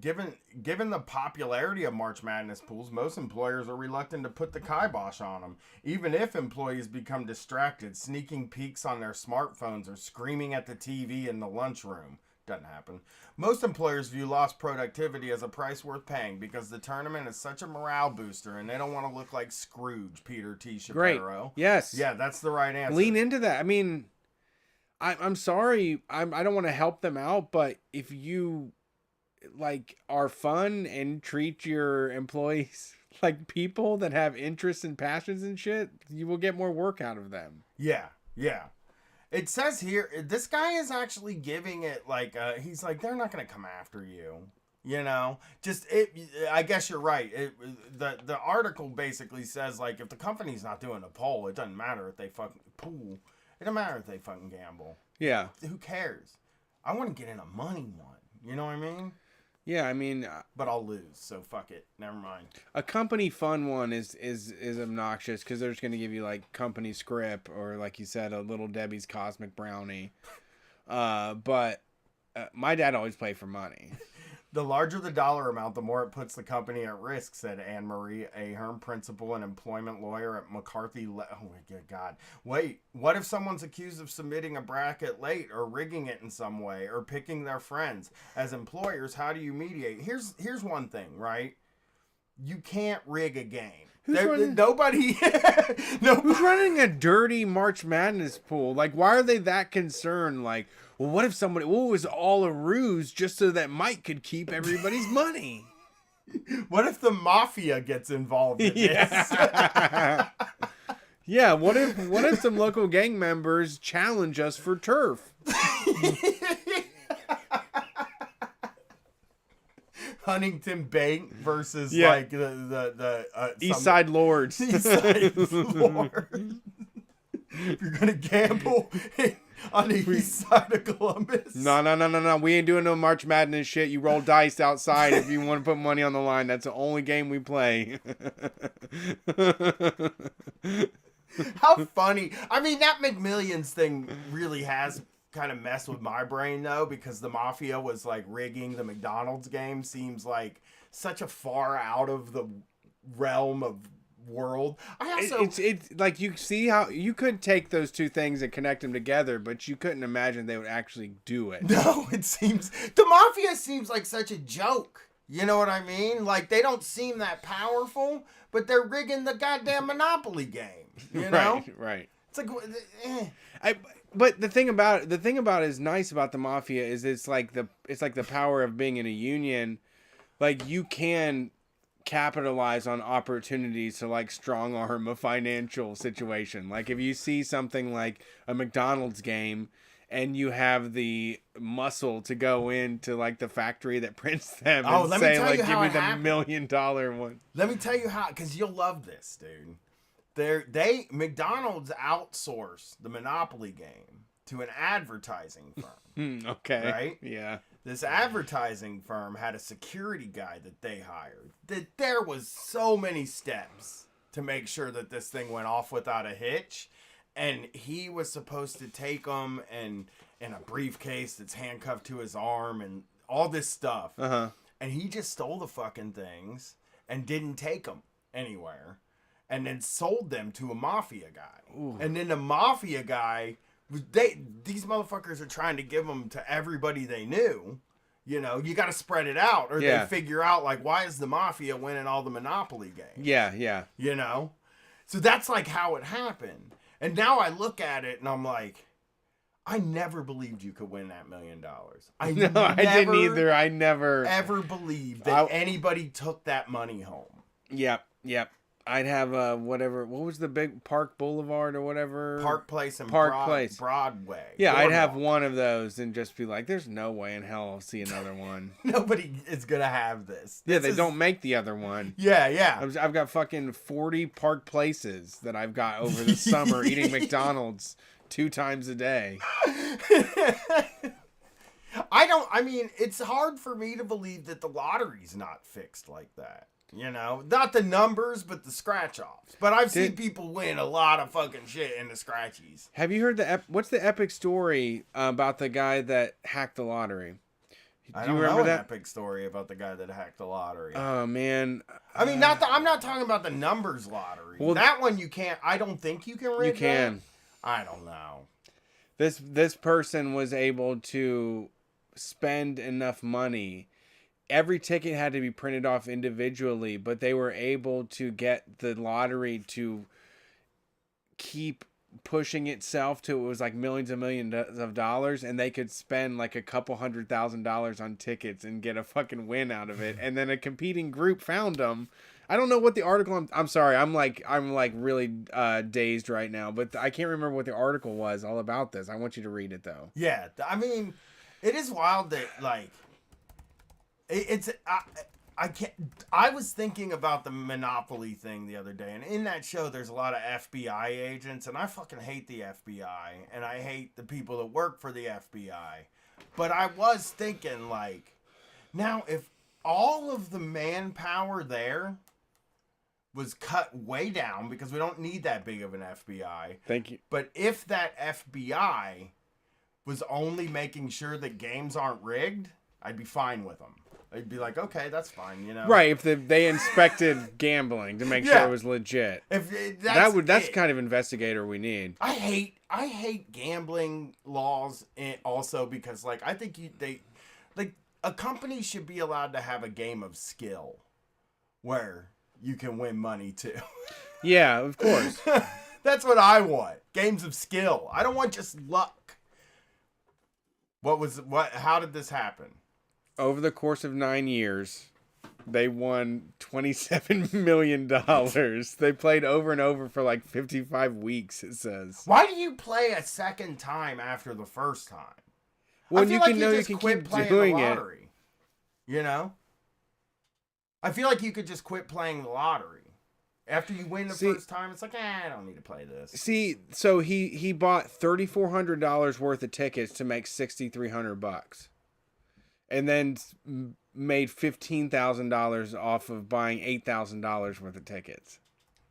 Given the popularity of March Madness pools, most employers are reluctant to put the kibosh on them. Even if employees become distracted, sneaking peeks on their smartphones or screaming at the TV in the lunchroom. Doesn't happen. Most employers view lost productivity as a price worth paying because the tournament is such a morale booster and they don't want to look like Scrooge, Peter T. Shapiro. Great. Yes. Yeah, that's the right answer. Lean into that. I mean, I'm sorry. I don't want to help them out, but if you are fun and treat your employees like people that have interests and passions and shit, you will get more work out of them. Yeah. It says here, this guy is actually giving it he's like, they're not going to come after you. You know, I guess you're right. The article basically says, if the company's not doing a poll, it doesn't matter if they fucking pool. It doesn't matter if they fucking gamble. Yeah. Who cares? I want to get in a money one. You know what I mean? Yeah, I mean, but I'll lose, so fuck it. Never mind. A company fun one is obnoxious because they're just going to give you company script or, like you said, a Little Debbie's Cosmic Brownie. But my dad always played for money. The larger the dollar amount, the more it puts the company at risk, said Anne Marie Ahern, principal and employment lawyer at McCarthy. Oh my God. Wait, what if someone's accused of submitting a bracket late or rigging it in some way or picking their friends? As employers, how do you mediate? Here's one thing, right? You can't rig a game. Nobody. Who's running a dirty March Madness pool? Why are they that concerned? Well, what if somebody? Well, it was all a ruse just so that Mike could keep everybody's money. What if the mafia gets involved in this? Yeah. What if some local gang members challenge us for turf? Huntington Bank versus the East Side Lords. East Side Lords. If you're gonna gamble on the east side of Columbus. No. We ain't doing no March Madness shit. You roll dice outside if you want to put money on the line. That's the only game we play. How funny. I mean, that McMillions thing really has kind of messed with my brain though, because the mafia was rigging the McDonald's game. Seems like such a far out of the realm of world. I also it's you see how you could take those two things and connect them together, but you couldn't imagine they would actually do it. No, it seems the mafia seems like such a joke. You know what I mean? They don't seem that powerful, but they're rigging the goddamn Monopoly game. You know? Right. It's But the thing about it is nice about the mafia is it's like the power of being in a union. You can capitalize on opportunities to strong arm a financial situation. If you see something like a McDonald's game and you have the muscle to go into the factory that prints them and say give me the $1 million one. Let me tell you how, because you'll love this, dude. McDonald's outsourced the Monopoly game to an advertising firm. Okay. Right? Yeah. This advertising firm had a security guy that they hired. There was so many steps to make sure that this thing went off without a hitch. And he was supposed to take them in a briefcase that's handcuffed to his arm and all this stuff. Uh-huh. And he just stole the fucking things and didn't take them anywhere. And then sold them to a mafia guy. Ooh. And then the mafia guy, these motherfuckers are trying to give them to everybody they knew. You know, you got to spread it out, or they figure out why is the mafia winning all the Monopoly games? Yeah. You know, so that's how it happened. And now I look at it and I'm like, I never believed you could win that $1 million. I didn't either. I never ever believed that anybody took that money home. Yep. I'd have whatever. What was the big Park Boulevard or whatever? Park Place and Place. Broadway. Yeah, I'd have Boardwalk. one of those and just be like, "There's no way in hell I'll see another one." Nobody is gonna have this. Yeah, This they is- don't make the other one. Yeah. I've got fucking 40 Park Places that I've got over the summer eating McDonald's 2 times a day. I mean, it's hard for me to believe that the lottery's not fixed like that. You know, not the numbers, but the scratch-offs. But I've seen people win a lot of fucking shit in the scratchies. Have you heard what's the epic story about the guy that hacked the lottery? I Do you don't remember know that an epic story about the guy that hacked the lottery. Oh man. I mean, I'm not talking about the numbers lottery. Well, that one you can't. I don't think you can. You can. That. I don't know. This person was able to spend enough money. Every ticket had to be printed off individually, but they were able to get the lottery to keep pushing itself to it was like millions and millions of dollars, and they could spend like a couple $100,000 on tickets and get a fucking win out of it. And then a competing group found them. I don't know what the article. I'm sorry. I'm like really dazed right now, but I can't remember what the article was all about this. I want you to read it though. Yeah, I mean, it is wild that like I can't. I was thinking about the Monopoly thing the other day, and in that show, there's a lot of FBI agents, and I fucking hate the FBI, and I hate the people that work for the FBI. But I was thinking, like, now if all of the manpower there was cut way down because we don't need that big of an FBI. Thank you. But if that FBI was only making sure that games aren't rigged, I'd be fine with them. I'd be like, okay, that's fine, you know. Right, if they inspected gambling to make sure it was legit. That's the kind of investigator we need. I hate gambling laws also because like I think a company should be allowed to have a game of skill where you can win money too. Yeah, of course. That's what I want. Games of skill. I don't want just luck. How did this happen? Over the course of 9 years, they won $27 million. They played over and over for like 55 weeks, it says. Why do you play a second time after the first time? Well, I feel like you can keep doing it. You know? I feel like you could just quit playing the lottery. After you win the first time, it's like, I don't need to play this. See, so he bought $3,400 worth of tickets to make $6,300. And then made $15,000 off of buying $8,000 worth of tickets.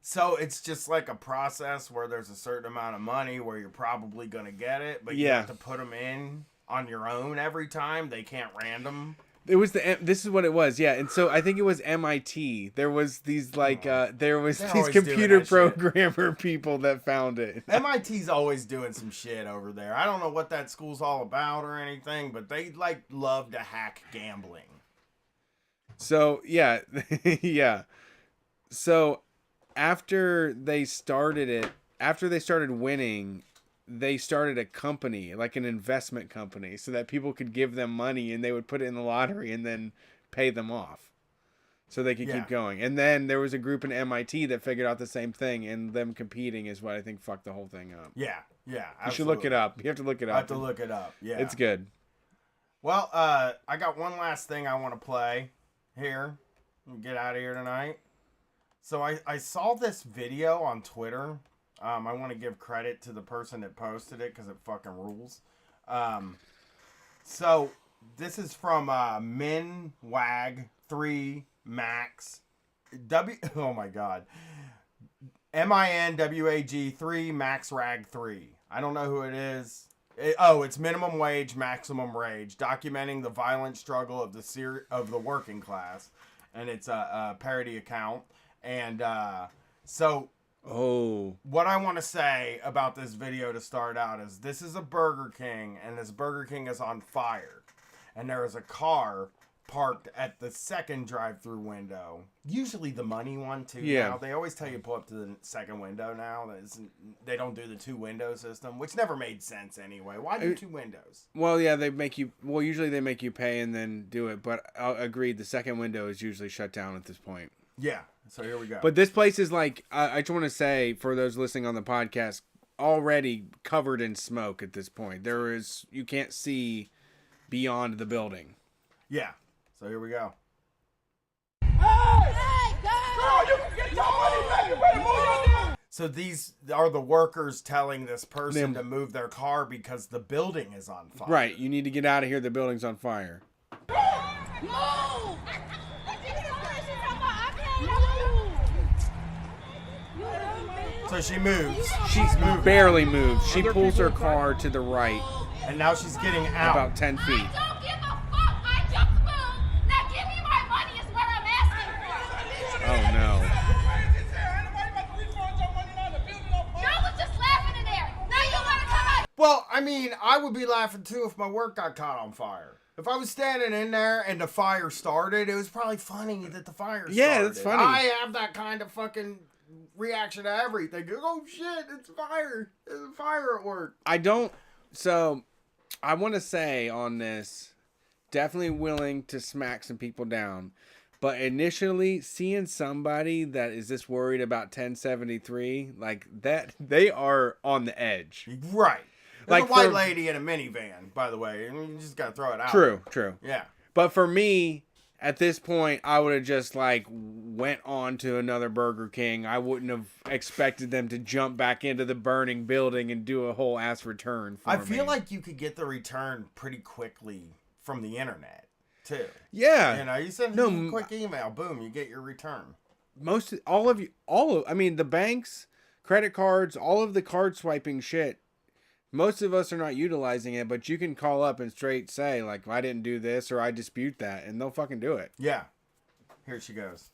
So it's just like a process where there's a certain amount of money where you're probably going to get it, but you have to put them in on your own every time. They can't random. This is what it was, yeah. And so I think it was MIT. There was these these computer programmer people that found it. MIT's always doing some shit over there. I don't know what that school's all about or anything, but they like love to hack gambling. So yeah, yeah. So after they started winning, they started a company, like an investment company, so that people could give them money and they would put it in the lottery and then pay them off so they could keep going. And then there was a group in MIT that figured out the same thing, and them competing is what I think fucked the whole thing up. Yeah, absolutely. You should look it up. You have to look it up. I have to look it up, yeah. It's good. Well, I got one last thing I want to play here. Get out of here tonight. So I saw this video on Twitter. I want to give credit to the person that posted it because it fucking rules. So this is from Minwag3 Max. Oh my god. MINWAG 3 Max Rag 3. I don't know who it is. It's minimum wage, maximum rage, documenting the violent struggle of the working class, and it's a parody account. And what I want to say about this video to start out is this is a Burger King, and this Burger King is on fire. And there is a car parked at the second drive-through window. Usually the money one, too. Yeah. Now. They always tell you to pull up to the second window now. They don't do the two-window system, which never made sense anyway. Why do two windows? Well, yeah, usually they make you pay and then do it. But I'll agree, the second window is usually shut down at this point. Yeah. So here we go. But this place is like, I just want to say for those listening on the podcast, already covered in smoke at this point. You can't see beyond the building. Yeah. So here we go. So these are the workers telling this person to move their car because the building is on fire. Right. You need to get out of here. The building's on fire. So she moves. She's barely moved. She pulls her car to the right. And now she's getting out. About 10 feet. I don't give a fuck. I just moved. Now give me my money is what I'm asking for. Oh, no. Y'all was just laughing in there. Now you want to come out. Well, I mean, I would be laughing too if my work got caught on fire. If I was standing in there and the fire started, it was probably funny that the fire started. Yeah, that's funny. I have that kind of fucking reaction to everything. Oh shit, it's fire. There's a fire at work. So I want to say on this, definitely willing to smack some people down. But initially, seeing somebody that is this worried about 1073, like that, they are on the edge. Right. There's Like a white lady in a minivan, by the way. And you just gotta throw it out. True. Yeah. But for me, at this point, I would have just like went on to another Burger King. I wouldn't have expected them to jump back into the burning building and do a whole ass return for I me. feel like you could get the return pretty quickly from the internet, too. Yeah. You know, you send a quick email, boom, you get your return. I mean, the banks, credit cards, all of the card swiping shit, most of us are not utilizing it, but you can call up and straight say, like, I didn't do this or I dispute that, and they'll fucking do it. Yeah. Here she goes.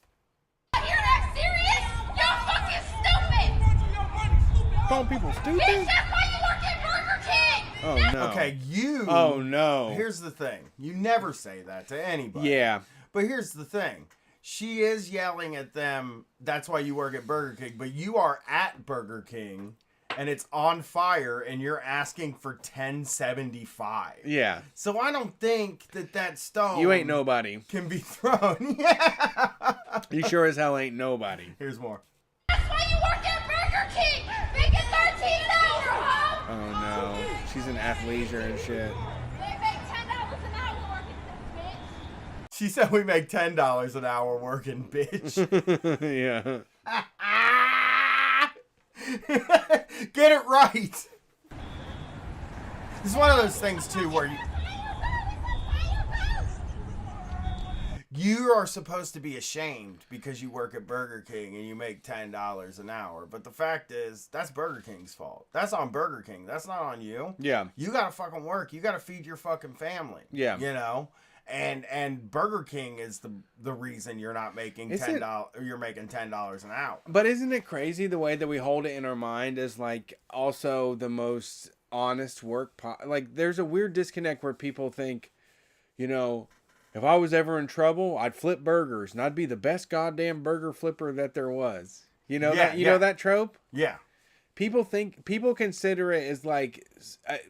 You're that serious? You're fucking stupid. Calling people stupid? Bitch, that's why you work at Burger King. Oh, no. Okay, you... Oh, no. Here's the thing. You never say that to anybody. Yeah. But here's the thing. She is yelling at them, that's why you work at Burger King, but you are at Burger King... and it's on fire, and you're asking for 1075. Yeah. So I don't think that stone... You ain't nobody. ...can be thrown. Yeah. You sure as hell ain't nobody. Here's more. That's why you work at Burger King. Make it 13 an hour, huh? Oh, no. She's an athleisure and shit. They make $10 an hour working this bitch. She said we make $10 an hour working, bitch. Yeah. Get it right. It's one of those things too where you are supposed to be ashamed because you work at Burger King and you make $10 an hour. But the fact is, that's Burger King's fault. That's on Burger King. That's not on you. Yeah. You gotta fucking work. You gotta feed your fucking family. Yeah. You know? And Burger King is the reason you're not making $10. You're making $10 an hour. But isn't it crazy the way that we hold it in our mind as like also the most honest work? Like there's a weird disconnect where people think, you know, if I was ever in trouble, I'd flip burgers and I'd be the best goddamn burger flipper that there was. You know know that trope? Yeah. People consider it as like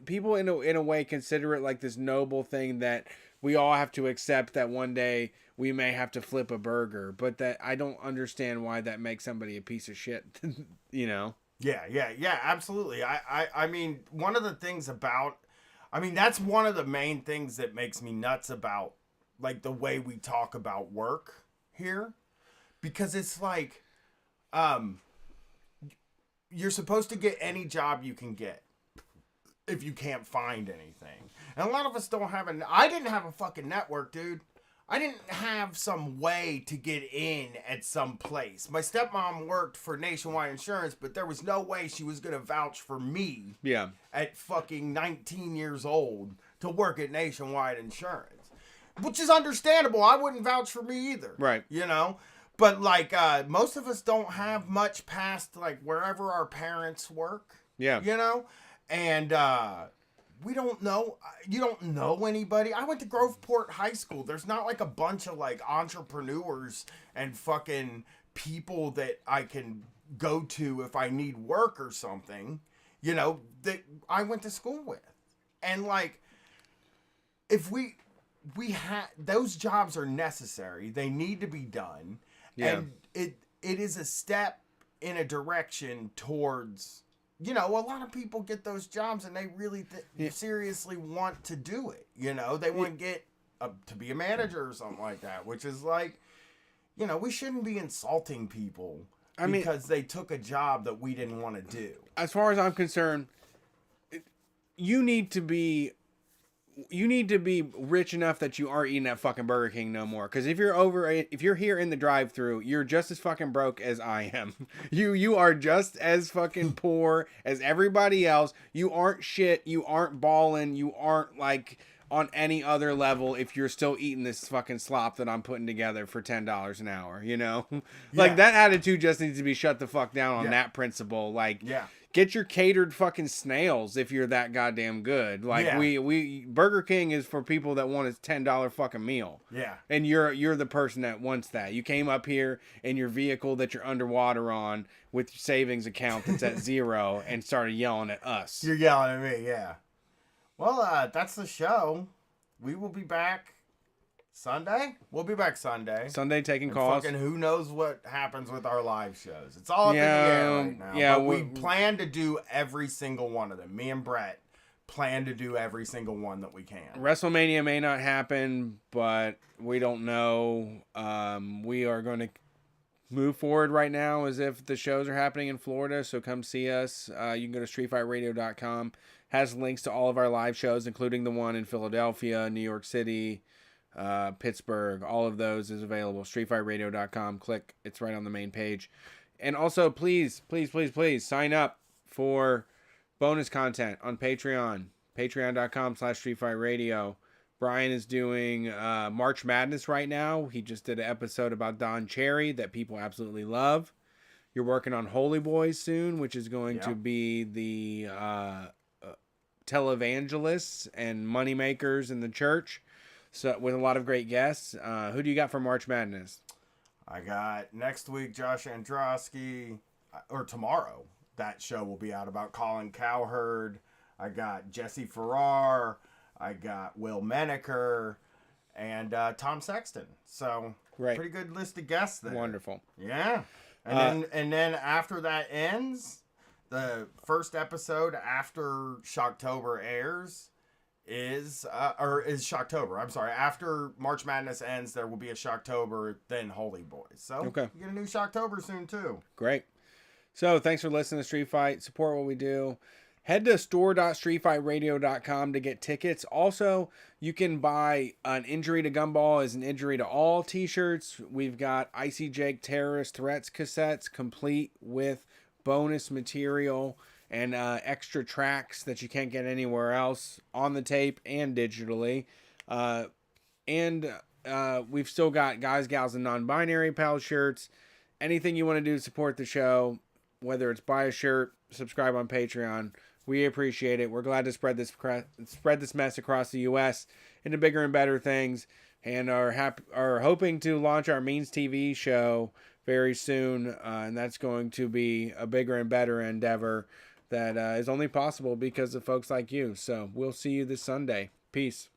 people in a way consider it like this noble thing that we all have to accept that one day we may have to flip a burger, but that I don't understand why that makes somebody a piece of shit, you know? Yeah, absolutely. I mean, one of the things about, I mean, that's one of the main things that makes me nuts about, like, the way we talk about work here, because it's like, you're supposed to get any job you can get if you can't find anything. And a lot of us don't have I didn't have a fucking network, dude. I didn't have some way to get in at some place. My stepmom worked for Nationwide Insurance, but there was no way she was going to vouch for me at fucking 19 years old to work at Nationwide Insurance. Which is understandable. I wouldn't vouch for me either. Right. You know? But, like, most of us don't have much past, like, wherever our parents work. Yeah. You know? And, we don't know. You don't know anybody. I went to Groveport High School. There's not like a bunch of like entrepreneurs and fucking people that I can go to if I need work or something, you know, that I went to school with. And like, if we had, those jobs are necessary. They need to be done. Yeah. And it is a step in a direction towards, you know, a lot of people get those jobs and they really seriously want to do it. You know, they want to get to be a manager or something like that, which is like, you know, we shouldn't be insulting people because they took a job that we didn't want to do. As far as I'm concerned, you need to be rich enough that you aren't eating at fucking Burger King no more. Because if you're here in the drive-thru, you're just as fucking broke as I am. You are just as fucking poor as everybody else. You aren't shit. You aren't balling. You aren't like on any other level if you're still eating this fucking slop that I'm putting together for $10 an hour. You know, like that attitude just needs to be shut the fuck down on that principle. Like, get your catered fucking snails if you're that goddamn good. Like we Burger King is for people that want a $10 fucking meal. Yeah. And you're the person that wants that. You came up here in your vehicle that you're underwater on with your savings account that's at zero and started yelling at us. You're yelling at me, yeah. Well, that's the show. We will be back Sunday? We'll be back Sunday. Sunday taking calls. Fucking who knows what happens with our live shows. It's all up in the air right now. Yeah, but we plan to do every single one of them. Me and Brett plan to do every single one that we can. WrestleMania may not happen, but we don't know. We are going to move forward right now as if the shows are happening in Florida, so come see us. You can go to streetfightradio.com. Has links to all of our live shows, including the one in Philadelphia, New York City, Pittsburgh. All of those is available. streetfightradio.com. Click. It's right on the main page. And also, please sign up for bonus content on Patreon. Patreon.com/streetfightradio. Brian is doing March Madness right now. He just did an episode about Don Cherry that people absolutely love. You're working on Holy Boys soon, which is going to be the televangelists and moneymakers in the church. So with a lot of great guests. Who do you got for March Madness? I got next week Josh Androsky, or tomorrow. That show will be out about Colin Cowherd. I got Jesse Farrar. I got Will Menaker and Tom Sexton. So pretty good list of guests there. Wonderful. Yeah. And then after that ends, the first episode after Shocktober airs is Shocktober. I'm sorry. After March Madness ends, there will be a Shocktober, then Holy Boys. So you get a new Shocktober soon too. Great. So thanks for listening to Street Fight. Support what we do. Head to store.streetfightradio.com to get tickets. Also, you can buy an Injury to Gumball is an Injury to All t-shirts. We've got Icy Jake Terrorist Threats cassettes complete with bonus material and extra tracks that you can't get anywhere else on the tape and digitally. And we've still got Guys, Gals, and Non-Binary Pal shirts. Anything you want to do to support the show, whether it's buy a shirt, subscribe on Patreon, we appreciate it. We're glad to spread this mess across the U.S. into bigger and better things, and are hoping to launch our Means TV show very soon, and that's going to be a bigger and better endeavor that is only possible because of folks like you. So we'll see you this Sunday. Peace.